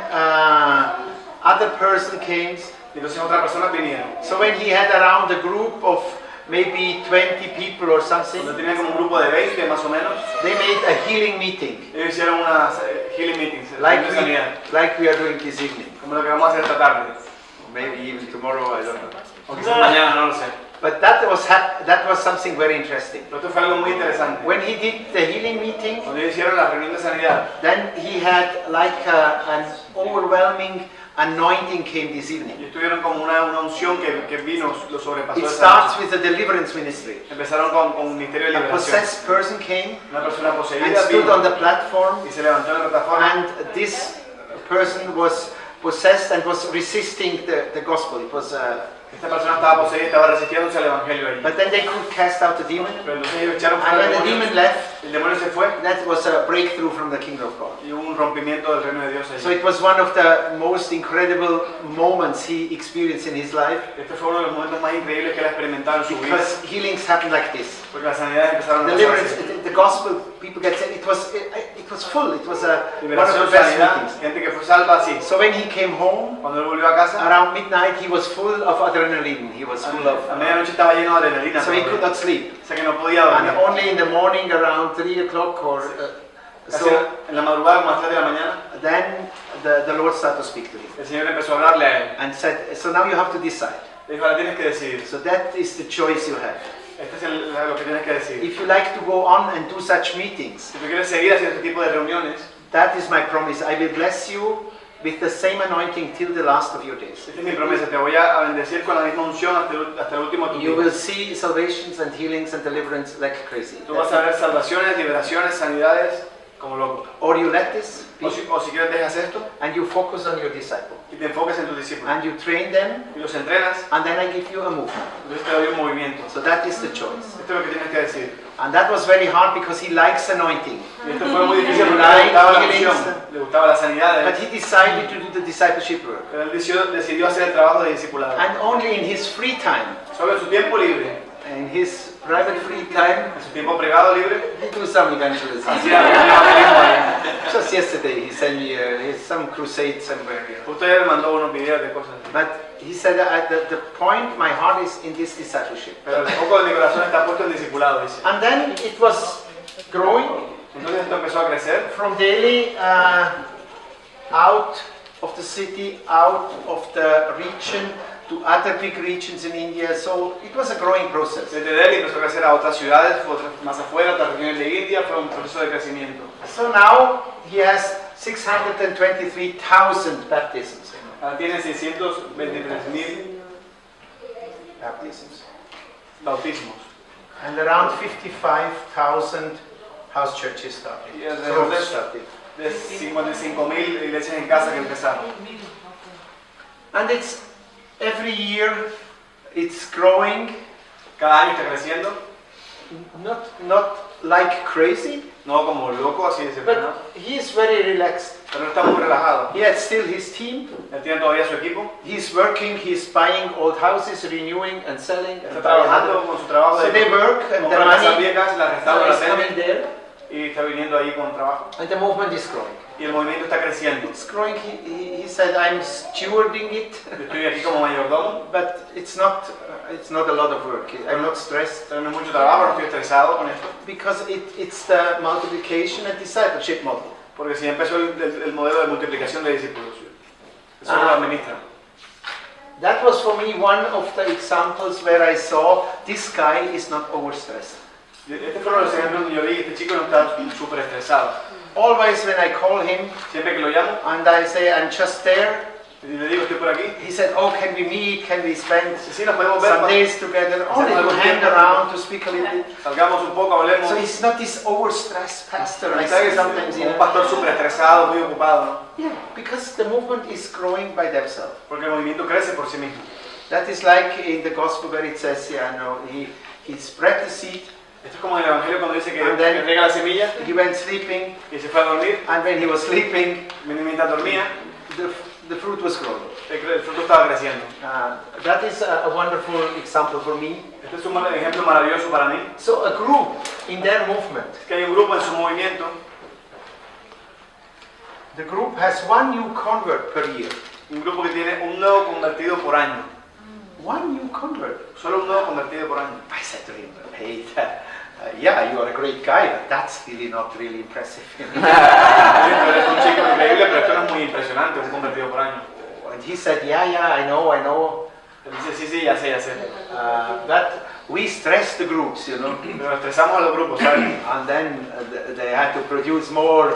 other person came. Y entonces otras personas vinieron. So when he had around a group of maybe 20 people or something, Cuando tenían como un grupo de 20 más o menos, they made a healing meeting, ellos hicieron unas healing meetings, like de sanidad, we are doing this evening. como lo que vamos a hacer esta tarde. Or maybe even tomorrow, I don't know. O quizás mañana, no lo sé. But that was something very interesting. Pero esto fue algo muy interesante. When he did the healing meeting, Cuando ellos hicieron la reunión de sanidad, then he had like an overwhelming anointing came this evening. ellos tuvieron como una unción que vino, lo sobrepasó. It esa starts noche. with the deliverance ministry. Empezaron con un ministerio de A liberación. possessed person came Una persona and poseída stood on vino the platform, y se levantó en la plataforma. and this person was possessed and was resisting the gospel. It was, Esta persona estaba poseída y estaba resistiéndose al evangelio allí. but then they could cast out the demon, Pero entonces ellos echaron and fuera when el the demon demonio, left, el demonio se fue that was a breakthrough from the kingdom of God. y hubo un rompimiento del reino de Dios allí. So it was one of the most incredible moments he experienced in his life, Este fue uno de los momentos más increíbles que él ha experimentado en su vida, because healings happen like this. porque las sanidades empezaron a Deliverance, pasar. the gospel, people get saved. It was full. It was one of Liberación, the best sanidad, meetings. gente que fue salva así. So when he came home, Cuando él volvió a casa, around midnight, he was full of adrenaline. He was full a of, medianoche estaba lleno de adrenalina. so he could not sleep. O sea que no podía And dormir. only in the morning, around 3 o'clock or Casi so, en la madrugada, como a las 3 de la mañana, then the Lord started to speak to him el Señor empezó a hablarle a él. and said, "So now you have to decide. Le dijo, ahora tienes que decidir. So that is the choice you have. Este es lo que tienes que decidir. If you like to go on and do such meetings, Si tú quieres seguir haciendo este tipo de reuniones, that is my promise. I will bless you with the same anointing till the last of your days. esta es mi promesa, te voy a bendecir con la misma unción hasta el último de tus You días. will see salvations and healings and deliverance like crazy. Tú vas a ver salvaciones, liberaciones, sanidades, como loco. Or you let this be, O si quieres dejas esto and you focus on your disciple, y te enfocas en tus discípulos and you train them, y los entrenas, and then I give you a movement. entonces te doy un movimiento. So that is the choice. Esto es lo que tienes que decir. And that was very hard because he likes anointing. Y esto fue muy difícil porque le gustaba la unción, le gustaba la sanidad, But he decided to do the discipleship work. pero él decidió hacer el trabajo de discipulado. And only in his free time, Solo en su tiempo libre, in his private free time, en su tiempo privado libre, he do some evangelism. hacía un evangelismo ahí. Just yesterday he sent me some crusade somewhere. Justo ayer me mandó unos videos de cosas. But he said at the point my heart is in this discipleship. Pero el foco de mi corazón está puesto en discipulado, dice. And then it was growing Entonces esto empezó a crecer. from daily out of the city, out of the region to other big regions in India. So it was a growing process. Desde Delhi empezó a crecer a otras ciudades, fue más afuera, otras regiones de India, fue un proceso de crecimiento. So now he has 623,000 baptisms. Ahora tiene 623,000 Baptisms. bautismos. And around 55,000 house churches started. Y alrededor de, Started. de 55,000 iglesias en casa que empezaron. And it's every year it's growing, Cada año está creciendo, not like crazy, no como loco, así desenfrenado, but he is very relaxed. pero no está muy relajado. He has still his team. Él tiene todavía su equipo, He's working, he's buying old houses, renewing and selling. está And trabajando con su trabajo so de they work and the comprar casas money viejas, las restaura, las is coming vende there y está viniendo ahí con trabajo. and the movement is growing. Y el movimiento está creciendo. It's growing. He said, I'm stewarding it, Yo estoy aquí como mayordomo, but it's not a lot of work. I'm not stressed tengo mucho trabajo, no estoy estresado con esto, because it's the multiplication and discipleship model. porque si empezó el modelo de multiplicación de discípulos. Eso lo administra. That was for me one of the examples where I saw this guy is not overstressed. Este fue uno de los ejemplos donde yo vi que este chico no está súper estresado. Always when I call him Siempre que lo llamo and I say I'm just there, y le digo estoy por aquí, he said, oh, can we meet? Can we spend sí, nos podemos ver, some days together? Only to hang around, to speak a little bit. salgamos un poco, hablemos. So he's not this overstressed pastor No I está see que sometimes, es you un know. pastor súper estresado, muy ocupado, ¿no? Yeah, because the movement is growing by themselves. Porque el movimiento crece por sí mismo. That is like in the gospel where it says, yeah, no, he spread the seed, Esto es como en el Evangelio cuando dice que And then- riega la semilla he went sleeping, y se fue a dormir, and when he was sleeping, mientras dormía, the fruit was growing. el fruto estaba creciendo. That is a wonderful example for me. Este es un ejemplo maravilloso para mí. So a group in their movement, Es que hay un grupo en su movimiento, the group has one new convert per year. Un grupo que tiene un nuevo convertido por año. One new convert. Solo un nuevo convertido por año. I said to him, hey, yeah, you are a great guy, but that's really not really impressive. Eres un chico increíble, pero esto no es muy impresionante, un convertido por año. And he said, yeah, I know. Él dice, sí, ya sé. But we stress the groups, you know. Pero estresamos a los grupos, ¿sabes? And then they had to produce more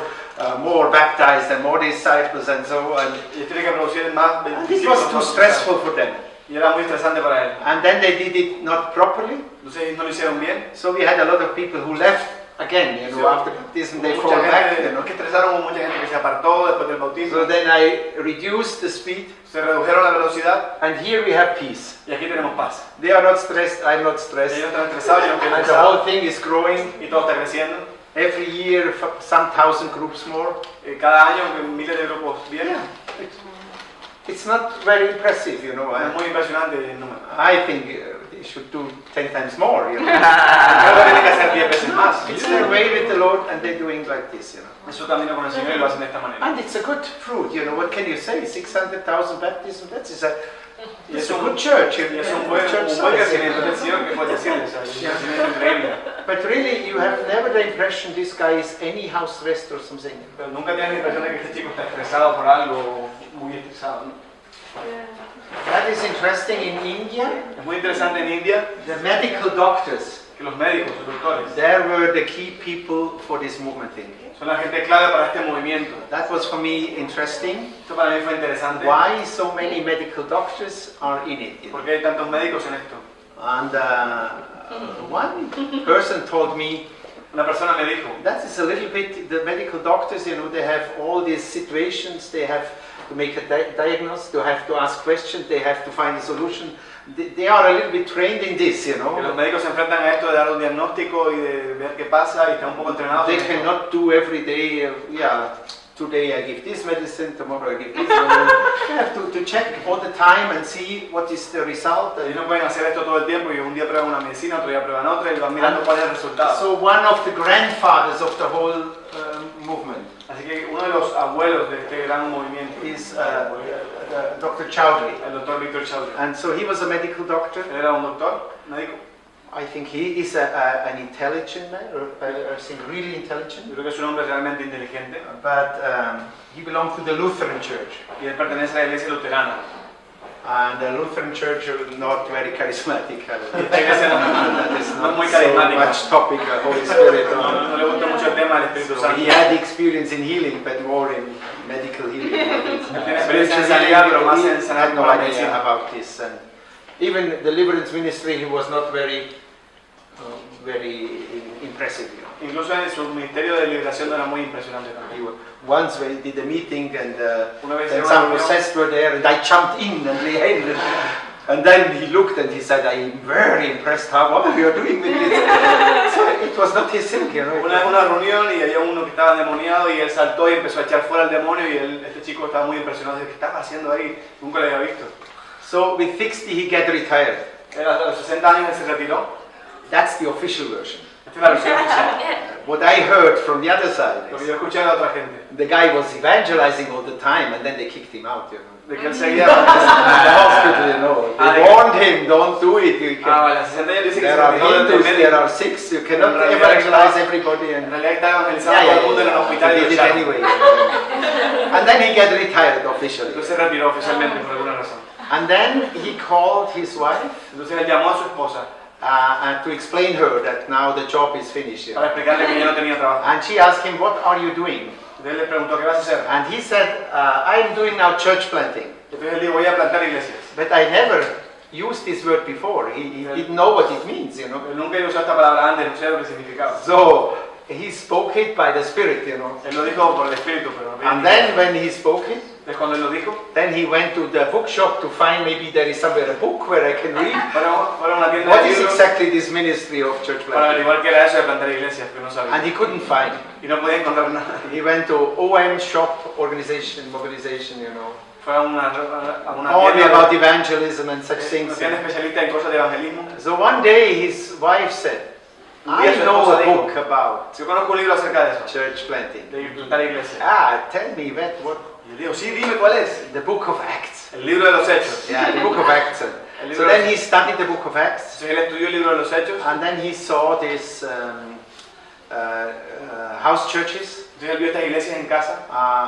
baptized and more disciples and so on. Y tiene que producir más And it was too stressful for them. Y era muy estresante para él. And then they did it not properly. Entonces no lo hicieron bien. So we had a lot of people who left again, you know, after baptism they fall back, you know. Que estresaron, hubo mucha gente que se apartó después del bautismo. So then I reduced the speed. Se redujeron la velocidad. And here we have peace. Y aquí tenemos paz. They are not stressed, I'm not stressed. Ellos están estresados, yo no estoy And the estresado. whole thing is growing. Y todo está creciendo. Every year, some thousand groups more. Cada año miles de grupos vienen. Yeah. It's not very impressive, you know. Es muy impresionante el número. I think they should do 10 times more, you know. Creo que tienen que hacer 10 veces más. It's their way with the Lord and they're doing like this, you know. Es su camino con el Señor y lo hacen de esta manera. And it's a good fruit, you know. What can you say? 600,000 baptisms, that's Y it's a good church. Y es un buen crecimiento del Señor que puede decirles. Es un crecimiento increíble. But really, you have never the impression this guy is anyhow stressed or something. Pero nunca tienes la impresión de que este chico está estresado por algo, muy estresado, ¿no? That is interesting in India. Es muy interesante en India The medical doctors, que los médicos, los doctores, they were the key people for this movement thing. son la gente clave para este movimiento. That was for me interesting. Esto para mí fue interesante. Why so many medical doctors are in it? You know? ¿Por qué hay tantos médicos en esto? And one person told me Una persona me dijo, that is a little bit the medical doctors. You know, they have all these situations. They have to make a diagnosis. They have to ask questions. They have to find a solution. They are a little bit trained in this. You que los know, médicos se enfrentan a esto de dar un diagnóstico y de ver qué pasa y están un poco entrenados. they en esto. cannot do every day. Yeah. Today I give this medicine, tomorrow I give this medicine. You have to check all the time and see what is the result. Ellos no pueden hacer esto todo el tiempo y un día prueban una medicina, otro día prueban otra y van mirando cuál es el resultado. So one of the grandfathers of the whole movement Así que uno de los abuelos de este gran movimiento is Dr. Chowdhury. el doctor Víctor Chowdhury. And so he was a medical doctor. Él era un doctor, médico. I think he is an intelligent man, or I think really Yo intelligent. creo que es un hombre realmente inteligente But he belonged to the Lutheran Church. y él pertenece a la iglesia luterana. And the Lutheran Church is not very charismatic. Esta iglesia That is no es not muy so carismática. much topic, Holy Spirit. No le gusta mucho el tema del Espíritu So Santo. he had experience in healing, but more in medical healing. Tiene experiencia en sanidad, pero más en He sanar had con no la idea medicina. about this. And even the deliverance ministry, he was not very impressive. You know. Incluso en su ministerio de liberación no era muy impresionante también. Once we did a meeting and Una vez then hicieron some una reunión, process were there and I jumped in and they ended. And then he looked and he said, I'm very impressed how well you're doing with this. So it was not his thing, you know. una reunión y había uno que estaba endemoniado y él saltó y empezó a echar fuera al demonio y este chico estaba muy impresionado de qué estaba haciendo ahí, nunca lo había visto. So with 60 he got retired. Él a los 60 años él se retiró. That's the official version. Esta es la versión oficial. What I heard from the other side Lo que is yo escuché de otra gente, the guy was evangelizing all the time and then they kicked him out, you know. de que él seguía. The hospital, you know. They warned him, don't do it. You can, Vale, a 60 años dice que se there are retiró del Hindus, there médico. are Sikhs, you cannot En realidad evangelize está- everybody. En And realidad está evangelizando a todo el mundo en el hospital he y did lo it echaron. anyway. And then he got retired officially. Entonces se retiró oficialmente por alguna razón. And then he called his wife Entonces él llamó a su esposa and to explain her that now the job is finished. You para know. explicarle que ya no tenía trabajo. And she asked him, what are you doing? Entonces él le preguntó, ¿qué vas a hacer? And he said, I'm doing now church planting. Entonces él dijo, voy a plantar iglesias. But I never used this word before. He didn't know what it means, you know. Él nunca había usado esta palabra antes, no sabía lo que significaba. So he spoke it by the Spirit, you know. Él lo dijo por el Espíritu, pero no And then when he spoke it, entonces cuando él lo dijo, then he went to the bookshop to find maybe there is somewhere a book where I can read. fueron a una tienda What de is libros exactly this ministry of church para planting? averiguar qué era eso de plantar iglesias, pero no sabía. And he couldn't find. Y no podía encontrar nada. He went to OM shop organization, mobilization, you know. Fue a una Only tienda, about evangelism and such una things. tienda especialista en cosas de evangelismo. So one day his wife said, I know a book about Yo conozco un libro acerca de eso, church planting. de plantar iglesias. Tell me what Y él dijo, sí, dime cuál es. The book of Acts. El libro de los Hechos. Yeah, the book of Acts. El libro So de then los- he studied the book of Acts, Entonces él estudió el libro de los Hechos. and then he saw these house churches, Entonces él vio estas iglesias en casa.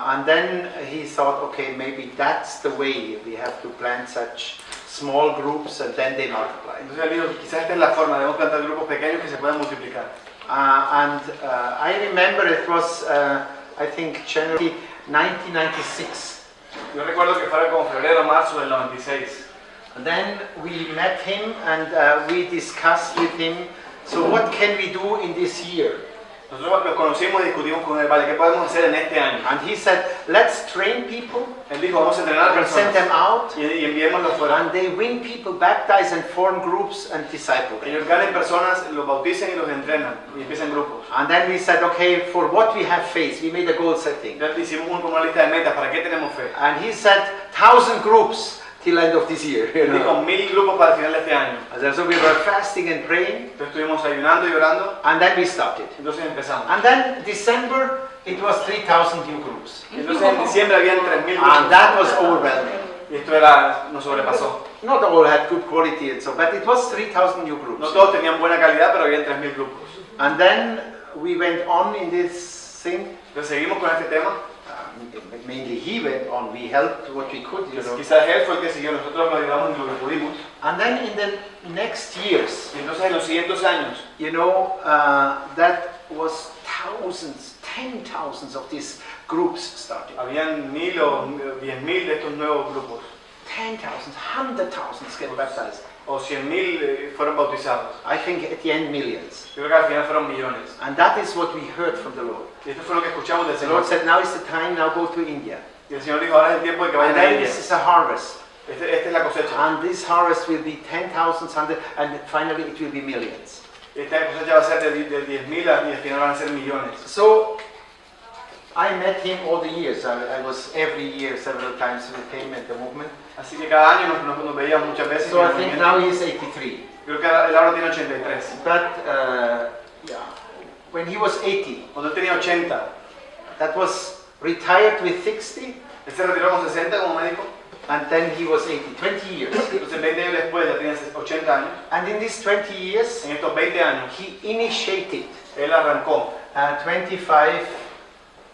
and then he thought, okay, maybe that's the way we have to plant such small groups, and then they multiply. Entonces él dijo, quizás esta es la forma, debemos plantar grupos pequeños que se puedan multiplicar. I remember it was, I think, January 1996. Yo recuerdo que fuera como febrero o marzo del 96. And then we met him and we discussed with him, so what can we do in this year? Nosotros los conocimos y discutimos con él, vale, ¿qué podemos hacer en este año? And he said, let's train people Él dijo, vamos a entrenar a and send them personas out, y enviémoslos fuera. and they win people, baptize and form groups and disciple them. Ellos ganen personas, los bauticen y los entrenan y empiezan grupos. And then we said, okay, for what we have faith, we made a goal setting. Ya hicimos como una lista de metas, ¿para qué tenemos fe? And he said, 1,000 groups till end of this year. You Él dijo know? 1000 grupos para el final de este año. And so we were fasting and praying, Entonces estuvimos ayunando y orando, and then we started. entonces empezamos. And then December, it was 3,000 new groups. Entonces en diciembre habían 3000 And grupos. that was overwhelming. Y esto nos sobrepasó. Not all had good quality and so, but it was 3,000 new No groups. todos tenían buena calidad, pero habían 3000 grupos. And then we went on in this thing. Entonces seguimos con este tema. Mainly he went on. We helped what we could, you know. Quizás él fue el que siguió, nosotros lo ayudamos en lo que pudimos. And then in the next years, Y entonces en los siguientes años, you know, that was thousands, 10,000s of these groups starting. habían 1000 o 10.000 de estos nuevos grupos. 10,000s, 100,000s get baptized. O 100.000 fueron bautizados. I think at the end millions. Yo creo que al final fueron millones. And that is what we heard from the Lord. Y esto fue lo que escuchamos del The Señor. Lord said, now is the time, now go to India. Y el Señor dijo, ahora es el tiempo de que vayan And a then India. this is a harvest. Esta es la cosecha. And this harvest will be 10,000s, and finally it will be millions. Esta cosecha va a ser de 10.000 y al final van a ser millones. So I met him all the years. I was every year several times with him at the movement. Así que cada año nos veíamos muchas veces. So en I el think movimiento. now he's 83. Creo que él ahora tiene 83. But yeah, when he was 80, Cuando él tenía 80, that was retired with 60, él se retiró con 60 como médico. and then he was 80, 20 years. Entonces 20 años después ya tenía 80 años. And in these 20 years, En estos 20 años, he initiated él arrancó 25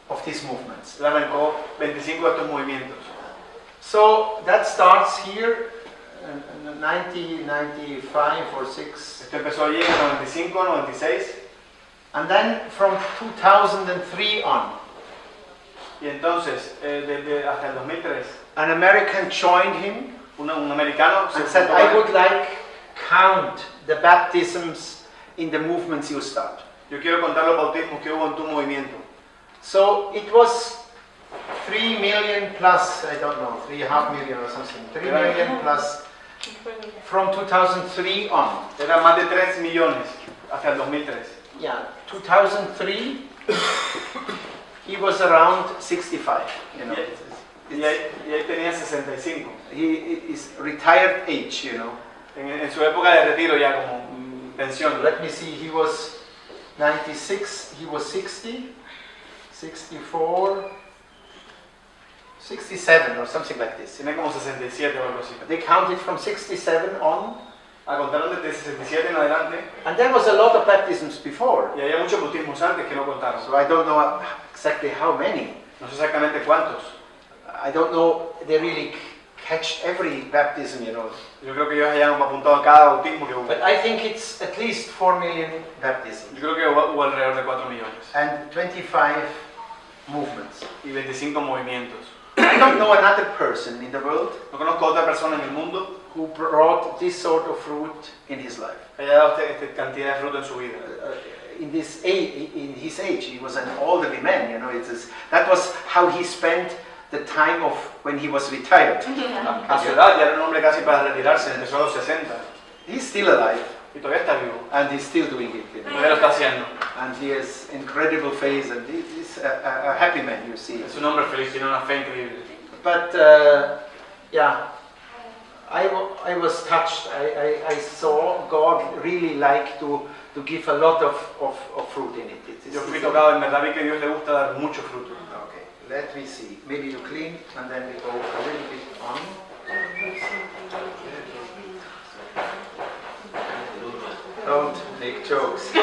of these movements. Él arrancó 25 de estos movimientos. So that starts here, 90, 95 or 6. Esto empezó allí en el 95, 96. And then from 2003 on, Y entonces, hasta el 2003, an American joined him un americano se and said, juntó I con él. would like count the baptisms in the movements you start. Yo quiero contar los bautismos que hubo en tu movimiento. So it was 3 million plus, I don't know, 3.5 million or something. 3 million plus from 2003 on. Eran más de 3 millones hasta el 2003. Yeah, 2003, he was around 65, you know. Y ahí tenía 65. He is retired age, you know. En su época de retiro ya como pensión. Let me see, he was 96, he was 60, 64, 67 or something like this. Tiene como 67 o algo así. They counted from 67 on, Contaron desde 67 en adelante. and there was a lot of baptisms before. Y había muchos bautismos antes que no contaron. So I don't know exactly how many. No sé exactamente cuántos. I don't know, they really catch every baptism, you know. Yo creo que ellos hayan apuntado a cada bautismo que hubo. But I think it's at least 4 million baptisms Yo creo que hubo alrededor de 4 millones. and 25 movements. Y 25 movimientos. I don't know another person in the world No conozco a otra persona en el mundo who brought this sort of fruit in his life. que haya dado esta cantidad de fruto en su vida. In this age, in his age, he was an elderly man, you know. That was how he spent the time of when he was retired. A su edad ya era un hombre casi para retirarse, empezó a los 60. He's still alive, Y todavía está vivo. and he's still doing it. You know. Todavía lo está haciendo. And he has incredible faith, and he's a happy man, you see. Es un hombre feliz, tiene una fe increíble. But yeah, I was touched. I saw God really like to give a lot of fruit in it. Yo fui tocado, en verdad vi que Dios le gusta dar mucho fruto. Okay. let me see. Maybe you clean and then we go a little bit on. Don't make jokes. Be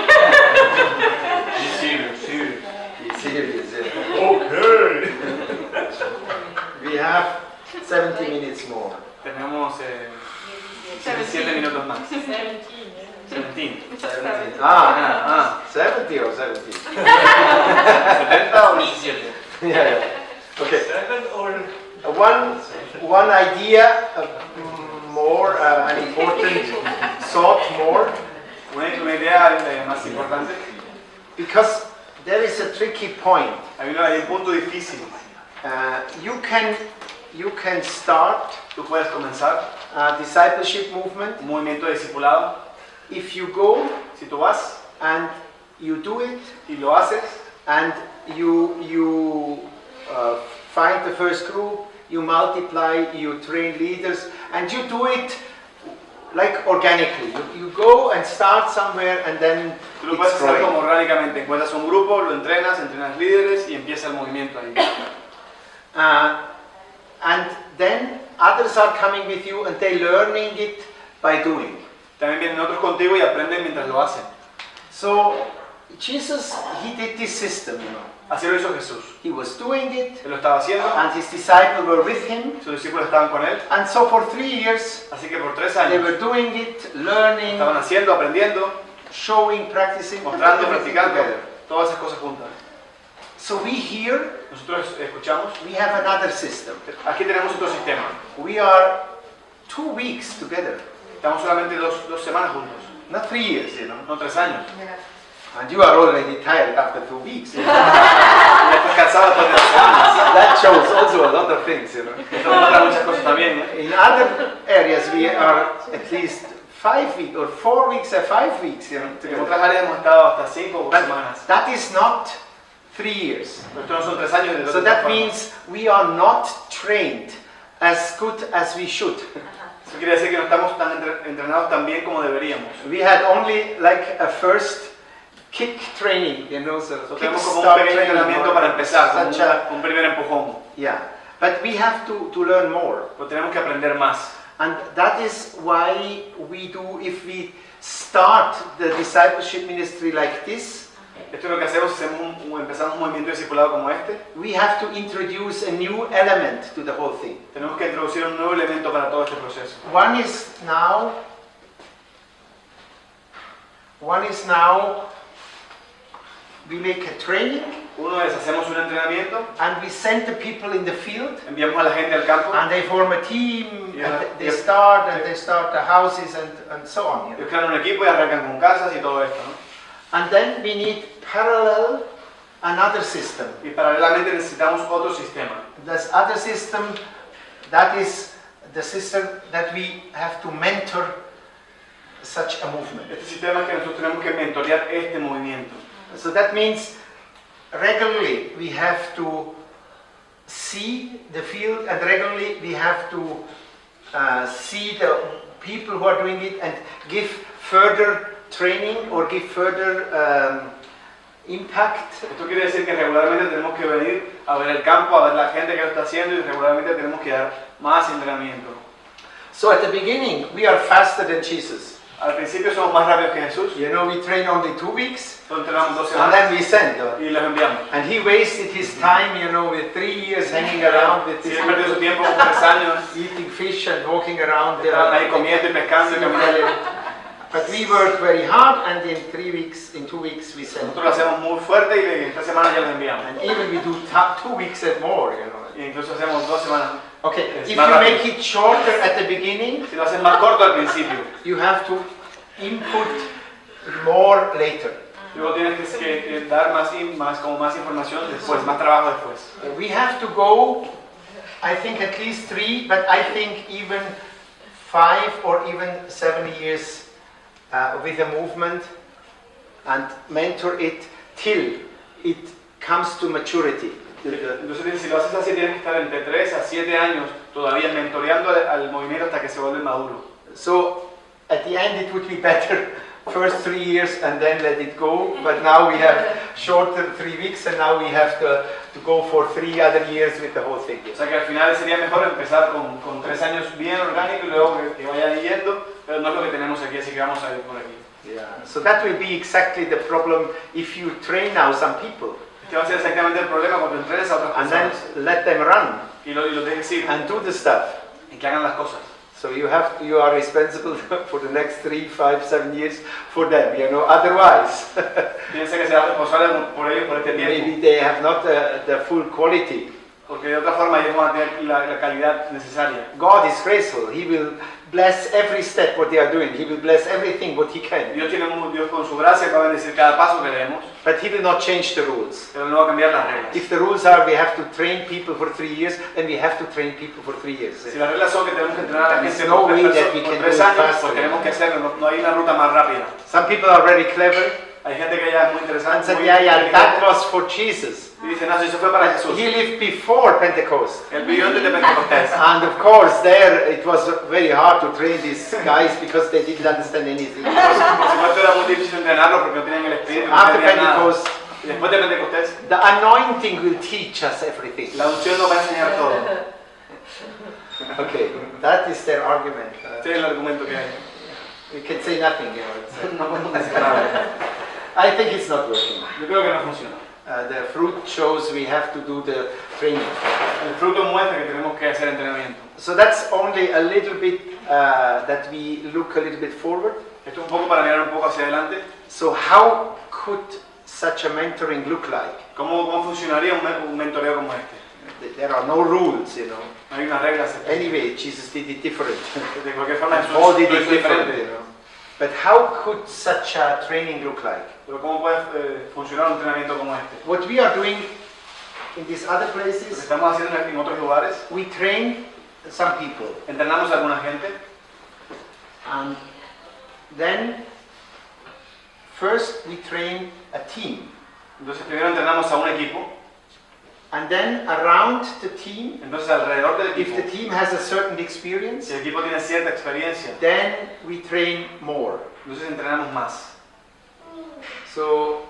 serious. Be serious. Yeah. Okay. We have 70 minutes more. Tenemos 17 minutos más. 17. 70 or 70? 70 o 17. Yeah. Okay. 7 or One idea more, an important thought more, Una idea más importante. because there is a tricky point. Hay un punto difícil. You can start Tú puedes comenzar a discipleship movement un movimiento de discipulado. if you go Si tú vas and you do it y lo haces, and you find the first group, you multiply, you train leaders, and you do it like organically. You go and start somewhere and then tú lo puedes it's hacer growing. como orgánicamente. Encuentras un grupo, lo entrenas líderes y empieza el movimiento ahí. And then others are coming with you and they learning it by doing. También vienen otros contigo y aprenden mientras lo hacen. So Jesus, he did this system, you know. Así lo hizo Jesús. He was doing it, Él lo estaba haciendo, and his disciples were with him. sus discípulos estaban con él. And so for 3 years, Así que por 3 they años were doing it, learning, estaban haciendo, aprendiendo, showing, practicing, mostrando, everything practicando, together. todas esas cosas juntas. So we here, Nosotros escuchamos, we have another system. aquí tenemos otro sistema. We are 2 weeks together, Estamos solamente dos semanas juntos, not 3 years, you know. no 3 años. And you are already tired after 2 weeks. Y ya estás cansado después de 2 semanas. That shows also a lot of things, you know. Esto muestra muchas cosas también, ¿eh? In other areas, we are at least 5 weeks or 4 weeks or 5 weeks, you know, En together. otras áreas hemos estado hasta 5 But semanas. that is not 3 years. Pero esto no son 3 años de So that means we are not trained as good as we should. Eso quiere decir que no estamos tan entrenados tan bien como deberíamos. We had only like a first kick training, you know, so Nosotros kick tenemos como un start pequeño training. entrenamiento para empezar, como Such a, un primer empujón. yeah, but we have to learn more. Pero tenemos que aprender más. And that is why we do, if we start the discipleship ministry like this, Esto es lo que hacemos, empezamos un movimiento discipulado como este. we have to introduce a new element to the whole thing. Tenemos que introducir un nuevo elemento para todo este proceso. One is now we make a training Uno es hacemos un entrenamiento, and we send the people in the field enviamos a la gente al campo, and they form a team Yeah. and they start the houses and so on. You know. ellos crean un equipo y arrancan con casas y todo esto, ¿no? And then we need parallel another system. Y paralelamente necesitamos otro sistema. This other system, that is the system that we have to mentor such a movement. Este sistema es que nosotros tenemos que mentorear este movimiento. So that means regularly we have to see the field and regularly we have to see the people who are doing it and give further training or give further impact. Esto quiere decir que regularmente tenemos que venir a ver el campo, a ver la gente que lo está haciendo y regularmente tenemos que dar más entrenamiento. So at the beginning we are faster than Jesus. Al principio somos más rápidos que Jesús, You know, we train only 2 weeks solo entrenamos 2 and semanas then we send. y los enviamos. And he wasted his time, you know, with 3 years hanging around with Si his él perdió su tiempo con 3 años, eating fish and walking around estaban ahí comiendo y pescando y caminando. But we work very hard and in 2 weeks we send. Nosotros lo hacemos muy fuerte y en 3 semanas ya los enviamos. And even we do 2 weeks and more, you know. E incluso hacemos 2 semanas. Okay, Es if más you rápido. make it shorter at the beginning, Si lo haces más corto al principio, you have to input more later. luego tienes que dar más información después, más trabajo después. We have to go, I think at least 3, but I think even 5 or even 7 years with a movement and mentor it till it comes to maturity. Entonces, si lo haces así, tienes que estar entre 3 a 7 años todavía mentoreando al movimiento hasta que se vuelve maduro. So at the end it would be better first 3 years and then let it go, but now we have short 3 weeks, and now we have to go for 3 other years with the whole thing. O sea que al final sería mejor empezar con 3 años bien orgánico y luego que vaya yendo, pero no es lo que tenemos aquí, así que vamos a ir por aquí. Yeah. So that will be exactly the problem if you train now some people. Este va a ser exactamente el problema cuando entrenes a otras And then personas let them run y los dejes ir and do the stuff. y que hagan las cosas. So you are responsible for the next 3, 5, 7 years for them, you know, otherwise Piensa que serás responsable por ellos por este tiempo, maybe they have not the full quality. porque de otra forma ellos van a tener la calidad necesaria. God is graceful. He will bless every step what they are doing. He will bless everything what he can. Dios con su gracia va a bendecir cada paso que demos, But he will not change the rules. pero no va a cambiar las reglas. If the rules are we have to train people for 3 years, then we have to train people for 3 years. Si las reglas son que tenemos que entrenar a la gente There's no por way 3 that we can do it años, faster. pues tenemos que hacerlo, no hay una ruta más rápida. Some people are very clever Hay gente que ya es muy and interesante, said, muy yeah, that inteligente, was for Jesus. y dicen, no, si eso fue para Jesús. He lived before Pentecost. Él vivió antes de Pentecostés. And of course, there it was very hard to train these guys because they didn't understand anything. Por supuesto era muy difícil entrenarlo porque no tenían el espíritu, no After entendían nada. Pentecost, Y después de Pentecostés, the anointing will teach us everything. la unción nos va a enseñar todo. Okay, that is their argument. Este es el argumento que hay. We can say nothing, you know. No podemos decir nada. I think it's not working. Yo creo que no funciona. The fruit shows we have to do the training. El fruto muestra que tenemos que hacer entrenamiento. So that's only a little bit that we look a little bit forward. Esto es un poco para mirar un poco hacia adelante. So how could such a mentoring look like? ¿Cómo funcionaría un mentoreo como este? There are no rules, you know. No hay unas reglas. Anyway, Jesus did it different. De cualquier forma, Jesús Paul did lo it hizo different, diferente. you know. But how could such a training look like? Pero ¿cómo puede funcionar un entrenamiento como este? What we are doing in these other Lo que places, estamos haciendo en otros lugares, we train some people, entrenamos a alguna gente, and then first we train a team, entonces primero entrenamos a un equipo, and then around the team, entonces alrededor del if the equipo, team has a certain si experience, el equipo tiene cierta experiencia, then we train more. entonces entrenamos más. So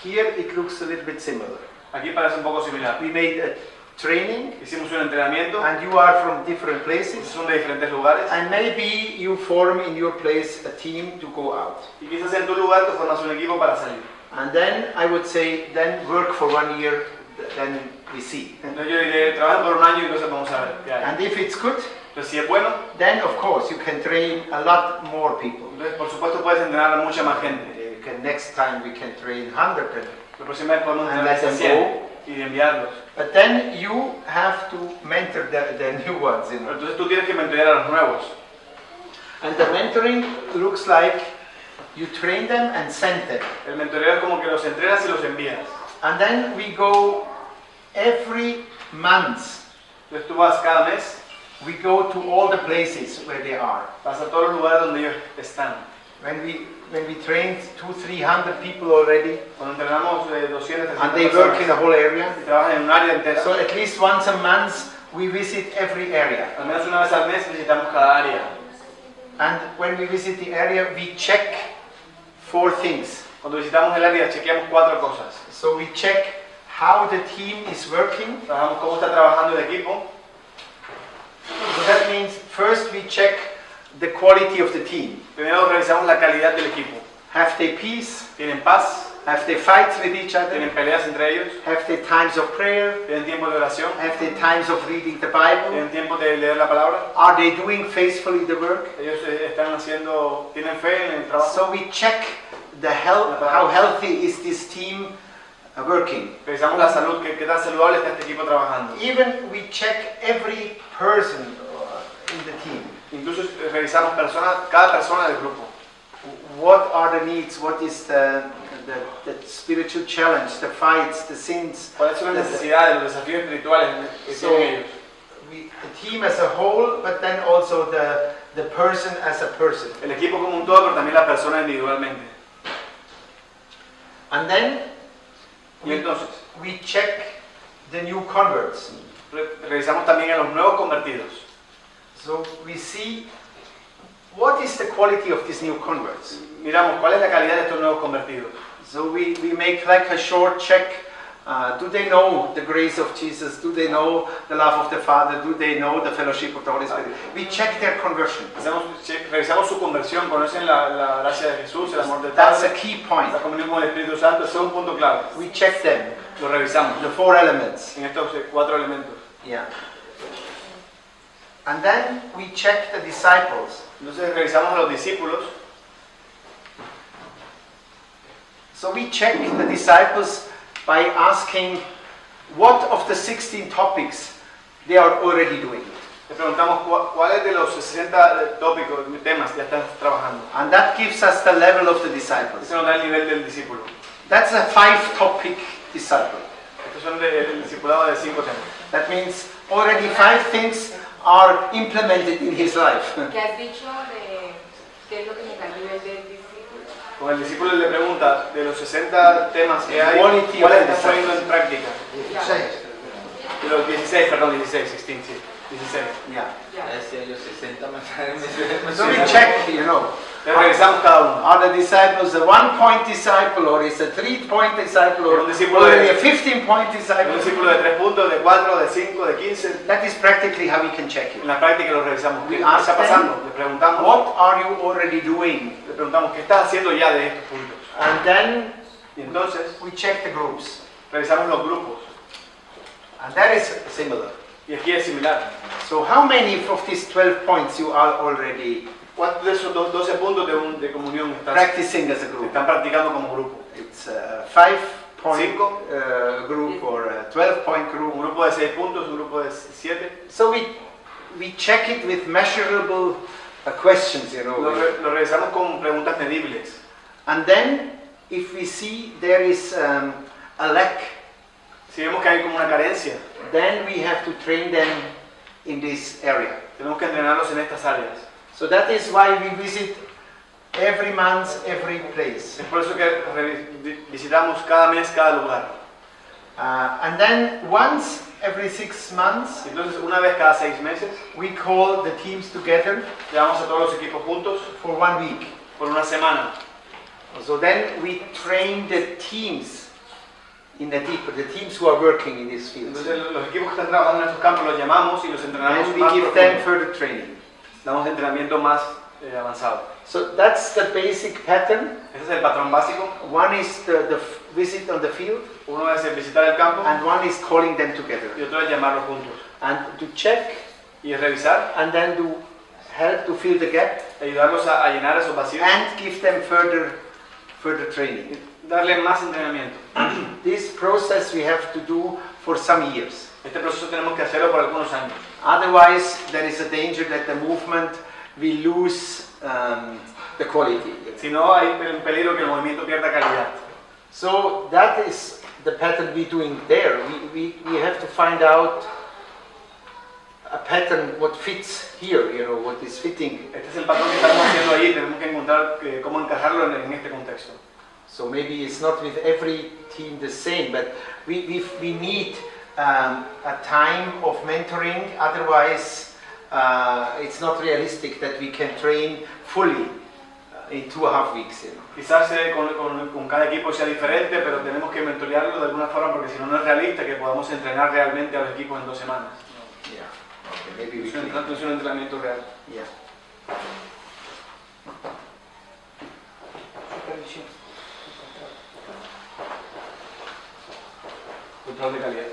here it looks a little bit similar. Aquí parece un poco similar. We made a training, Hicimos un entrenamiento, and you are from different places, son de diferentes lugares, and maybe you form in your place a team to go out. y quizás en tu lugar tú formas un equipo para salir. And then I would say, then work for 1 year, then we see. Entonces yo diré, trabajen por un año y entonces vamos a ver qué hay. And if it's good, Entonces si es bueno, then of course you can train a lot more people. entonces por supuesto puedes entrenar a mucha más gente. Next time we can train 100 people. La próxima vez podemos And entrenar let a them 100 y enviarlos. But then you have to mentor the new ones, you Pero know. entonces tú tienes que mentorear a los nuevos. And the mentoring looks like you train them and send them. El mentoreo es como que los entrenas y los envías. And then we go every month. Entonces tú vas cada mes, We go to all the places where they are. vas a todos los lugares donde ellos están. When we trained 200-300 people already, Cuando entrenamos 200, 300 and they work in personas a whole area, y trabajan en un área entera, so at least once a month we visit every area. al menos una vez al mes visitamos cada área. And when we visit the area, we check 4 things. Cuando visitamos el área chequeamos 4 cosas. So we check how the team is working. Trabajamos cómo está trabajando el equipo. So that means first we check the quality of the team. Primero revisamos la calidad del equipo. Have they peace? ¿Tienen paz? Have they fights with each ¿Tienen other? peleas entre ellos? Have they times of prayer? ¿Tienen tiempo de oración? Have they times of reading the Bible? ¿Tienen tiempo de leer la palabra? Are they doing faithfully the work? Ellos están haciendo, tienen fe en el trabajo. So we check the health, how healthy is this team working. Revisamos la salud, qué tan saludable está este equipo trabajando. Even we check every person in the team. Incluso revisamos cada persona del grupo. What are the needs? What is the spiritual challenge, the fights, the sins? ¿Cuáles son las necesidades, los desafíos espirituales que So, tienen ellos? the team as a whole, but then also the person as a person. El equipo como un todo, pero también la persona individualmente. And then Y entonces, we check the new converts. revisamos también a los nuevos convertidos. So we see what is the quality of these new converts. Miramos cuál es la calidad de estos nuevos convertidos. So we make like a short check. Do they know the grace of Jesus? Do they know the love of the Father? Do they know the fellowship of the Holy Spirit? We check their conversion. Revisamos su conversión, conocen la gracia de Jesús, el amor del That's a Padre, key point. la comunión con el Espíritu Santo. Ese es un punto clave. We check them, Lo revisamos the 4 elements. en estos 4 elementos. Yeah. And then we check the disciples. Entonces revisamos a los discípulos. So we check the disciples by asking what of the 16 topics they are already doing. Le preguntamos cuáles de los 60 tópicos, temas ya están trabajando. And that gives us the level of the disciples. Eso nos da el nivel del discípulo. That's a 5-topic disciple. Estos son el discipulado de 5 temas. That means already 5 things are implemented in his life. ¿Qué has dicho de qué es lo que nos da el nivel del discípulo? Con el discípulo le pregunta de los 60 temas que hay, Quality ¿cuáles of the están poniendo en práctica? Say. De los 16, perdón, 16, 16, sí, 16. Yeah. Hacia los 60 más So we check, you know. Revisamos cada uno. Are the disciples a 1-point disciple, or is a 3-point disciple, or Un discípulo already a de- 15-point Un disciple? discípulo de 3 puntos, de 4, de 5, de 15. That is practically how we can check it. En la práctica lo revisamos. ¿Qué We ask está pasando? Le preguntamos, What are you already doing? ¿qué estás haciendo ya de estos puntos? And then Y entonces we check the groups. revisamos los grupos. And that is similar. Y aquí es similar. So how many of these 12 points you are already ¿Cuántos de esos 12 puntos de comunión practicing as a group? están practicando como grupo? It's a 5-point Cinco. group or a 12-point group. Un grupo de 6 puntos, un grupo de 7. So we check it with measurable questions, you know. Lo revisamos con preguntas medibles. And then if we see there is a lack, Si vemos que hay como una carencia, then we have to train them in this area. tenemos que entrenarlos en estas áreas. So that is why we visit every month, every place. Es por eso que visitamos cada mes, cada lugar. And then once every 6 months, Entonces, una vez cada 6 meses, we call the teams together llevamos a todos los equipos juntos for 1 week. por una semana. So then we train the teams in the teams who are working in these fields. Entonces, los equipos que están trabajando en estos campos los llamamos y los entrenamos And más we give them profundo. further training. Damos entrenamiento más avanzado. So that's the basic pattern. Ese es el patrón básico. One is the visit on the field, Uno es visitar el campo and one is calling them together. y otro es llamarlos juntos. And to check, Y es revisar, and then to help to fill the gap, ayudarlos a llenar esos vacíos and give them further training. y darle más entrenamiento. This process we have to do for some years. Este proceso tenemos que hacerlo por algunos años. Otherwise, there is a danger that the movement will lose the quality. Si no, hay un peligro que el movimiento pierda calidad. So that is the pattern we're doing there. We have to find out a pattern what fits here, you know, what is fitting. Este es el patrón que estamos haciendo ahí. Tenemos que encontrar cómo encajarlo en este contexto. So maybe it's not with every team the same, but we need a time of mentoring. Otherwise, it's not realistic that we can train fully in 2.5 weeks. You know. Quizás con cada equipo sea diferente, pero tenemos que mentorearlo de alguna forma porque si no, no es realista que podamos entrenar realmente a los equipos en 2 semanas. Yeah. Okay, maybe we Es un can. es un entrenamiento real. Yeah. Control de calidad.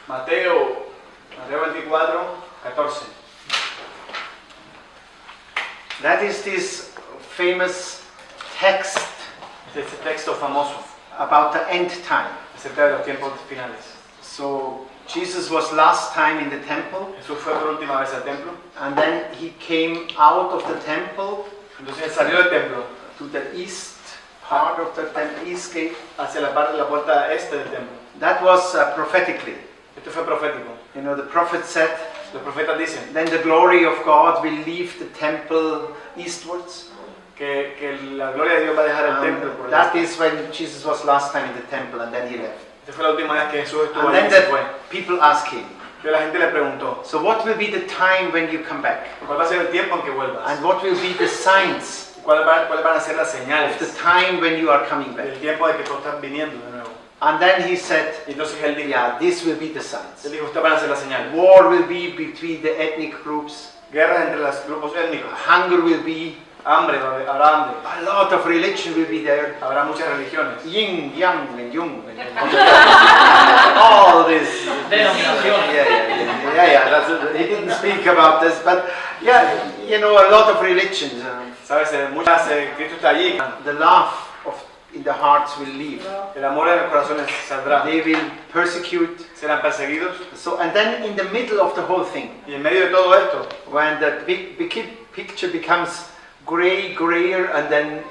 Mateo 24, 14. That is this famous text Este texto famoso about the end time. acerca de los tiempos finales. So Jesus was last time in the temple, Jesús fue por última vez al templo. and then he came out of the temple Entonces salió del templo to the east part of the temple, east gate. hacia la puerta este del templo. That was prophetically. Esto fue profético. You know, the prophet said, Los profetas dicen then the glory of God will leave the temple eastwards. que la gloria de Dios va a dejar el templo por el That este. is when Jesus was last time in the temple, and then he left. Esta fue la última vez que Jesús estuvo And allí then y se fue. the people asked him, Que la gente le preguntó, So what will be the time when you come back? ¿cuál va a ser el tiempo en que vuelvas? And what will be the signs ¿Cuáles van a ser las of señales the time when you are coming back? del tiempo de que tú estás viniendo de nuevo? And then he said, Y entonces él dijo, yeah, this will be the signs. él dijo, ustedes van a ser las señales. War will be between the ethnic groups. Guerras entre los grupos étnicos, Hunger will be. hambre, habrá hambre, A lot of religion will be there. habrá muchas religiones. Yin, yang, and yung. All this. Yeah. He didn't speak about this, but yeah, you know, a lot of religions. Sabes, muchas, Cristo está allí. The love in the hearts will leave. El amor en los corazones saldrá. They will persecute. Serán perseguidos. So, and then in the middle of the whole thing, Y en medio de todo esto, when the big picture becomes grayer, and then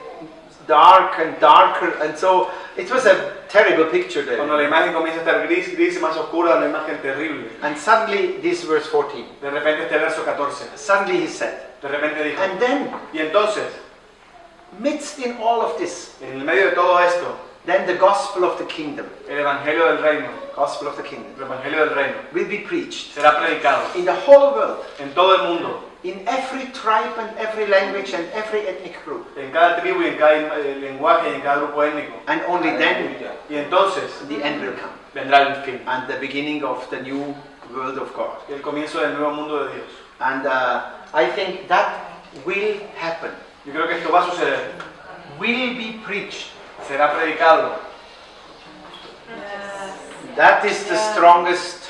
dark and darker, and so it was a terrible picture cuando la there. imagen comienza a estar gris y más oscura, una imagen terrible. And suddenly, this verse 14. De repente este verso 14, Suddenly he said, de repente dijo, and then, y entonces, midst in all of this, en el medio de todo esto, then the gospel of the kingdom, el evangelio del reino, gospel of the kingdom, el evangelio del reino, will be preached será predicado in the whole world, en todo el mundo, in every tribe and every language and every ethnic group. en cada tribu y en cada lenguaje y en cada grupo étnico. And only then Y entonces the end will come, vendrá el fin, and the beginning of the new world of God. el comienzo del nuevo mundo de Dios. And I think that will happen, Yo creo que esto va a suceder, will be preached. será predicado. That is the strongest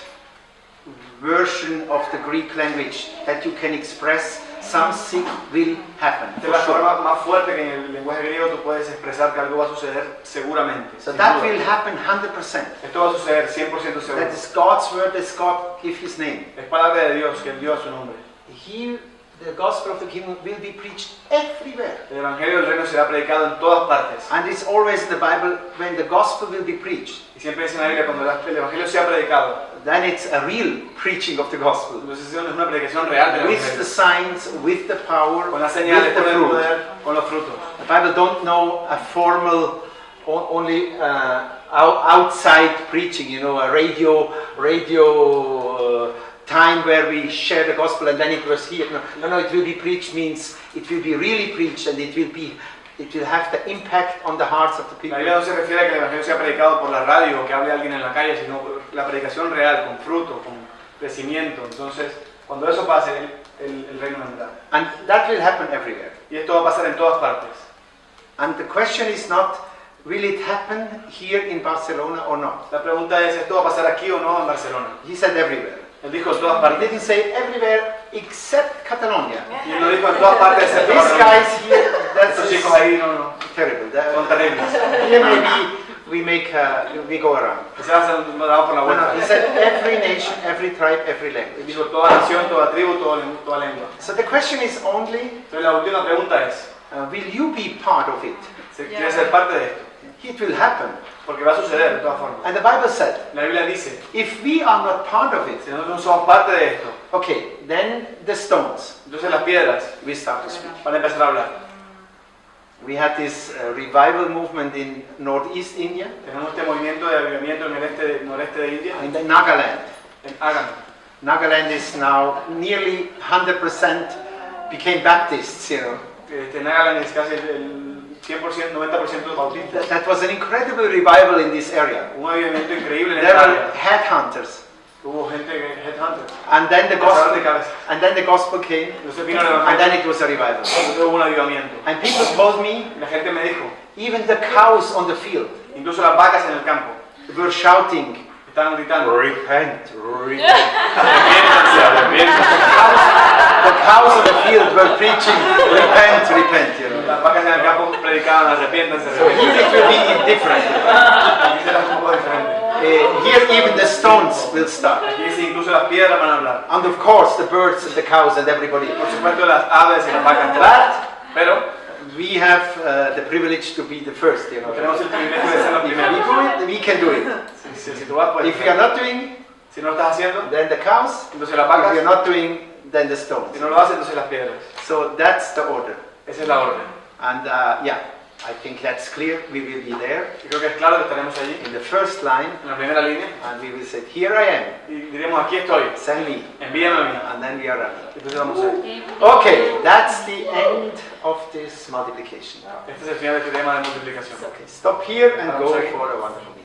version of the Greek language that you can express something will happen. Esta es For la sure. forma más fuerte que en el lenguaje griego tú puedes expresar que algo va a suceder seguramente. So sin that duda. will happen 100%. Esto va a suceder 100% seguro. That is God's word, as God give His name. Es palabra de Dios que Él dio a su nombre. The gospel of the kingdom will be preached everywhere. El evangelio del reino será predicado en todas partes. And it's always in the Bible, when the gospel will be preached, Y siempre dice en la Biblia, cuando el evangelio sea predicado, then it's a real preaching of the gospel. entonces es una predicación real del With the evangelio. signs, with the power, Con las señales, with the con el fruit. poder, con los frutos. The Bible don't know a formal, only outside preaching, you know, a radio time where we share the gospel and then it was here. No, it will be preached means it will be really preached, and it will have the impact on the hearts of the La people. Biblia no se refiere a que el evangelio sea predicado por la radio o que hable alguien en la calle, sino la predicación real, con fruto, con crecimiento. Entonces, cuando eso pase, el reino vendrá. And that will happen everywhere. Y esto va a pasar en todas partes. And the question is not, will it happen here in Barcelona or not? La pregunta es, ¿esto va a pasar aquí o no en Barcelona? He said everywhere. Él dijo en todas He partes. didn't say everywhere except Catalonia. Y él lo dijo en todas partes excepto These Barcelona. guys here, that's Estos chicos ahí no, terrible. son terribles. Here maybe we go around. Quizás damos por la No, vuelta. he said every nation, every tribe, every Él language. dijo toda nación, toda tribu, toda lengua. So the question is only, Entonces la última pregunta es, will you be part of it? ¿quieres ser parte de esto? It will happen. Porque va a suceder de todas formas. And the Bible said, La Biblia dice, if we are not part of it, si nosotros no somos parte de esto, okay, then the stones entonces las piedras will start to speak. van a empezar a hablar. We had this revival movement in northeast India, Tenemos este movimiento de avivamiento en el noreste de India, in the Nagaland. en Hagan. Nagaland is now nearly 100% became Baptists, you know. Nagaland es casi el 100%, 90% bautistas. That was an incredible revival in this area. Un avivamiento increíble en There esta were área. headhunters. Hubo gente que headhunter. And then the Pasaron de gospel, cabeza. and then the gospel came, Entonces vino el and then evangelio. it was a revival. Entonces hubo un avivamiento. And people told me, Y la gente me dijo, even the cows on the field incluso las vacas en el campo, were shouting, estaban gritando, repent, repent. arrepiéntanse, arrepiéntanse. The cows on the field were preaching, repent, repent, you know. Las vacas en el campo predicaban, arrepiéntanse, So here arrepiéntanse. it will be different. Aquí será un poco diferente. Here even the stones will start. Aquí dice, incluso las piedras van a hablar. And of course the birds and the cows and everybody. Por supuesto las aves y las vacas. But Pero we have the privilege to be the first, you know. tenemos el privilegio de ser los If we primeros. do it, we can do it. Si tú vas, pues. If we are not doing, Si no lo estás haciendo, then the cows. entonces las If we vacas. are not doing, then the stones. Si no lo haces, entonces las piedras. So that's the order. Esa es la orden. And yeah. I think that's clear. We will be there Y creo que es claro que estaremos allí, in the first line, en la primera línea, and we will say, "Here I am. y diremos, aquí estoy, Send me." envíame a mí. And then we are running. Y entonces vamos a ir. Okay, that's the end of this multiplication. Este es el final de este tema de multiplicación. Okay, stop here and go Vamos a ir. for a wonderful meeting.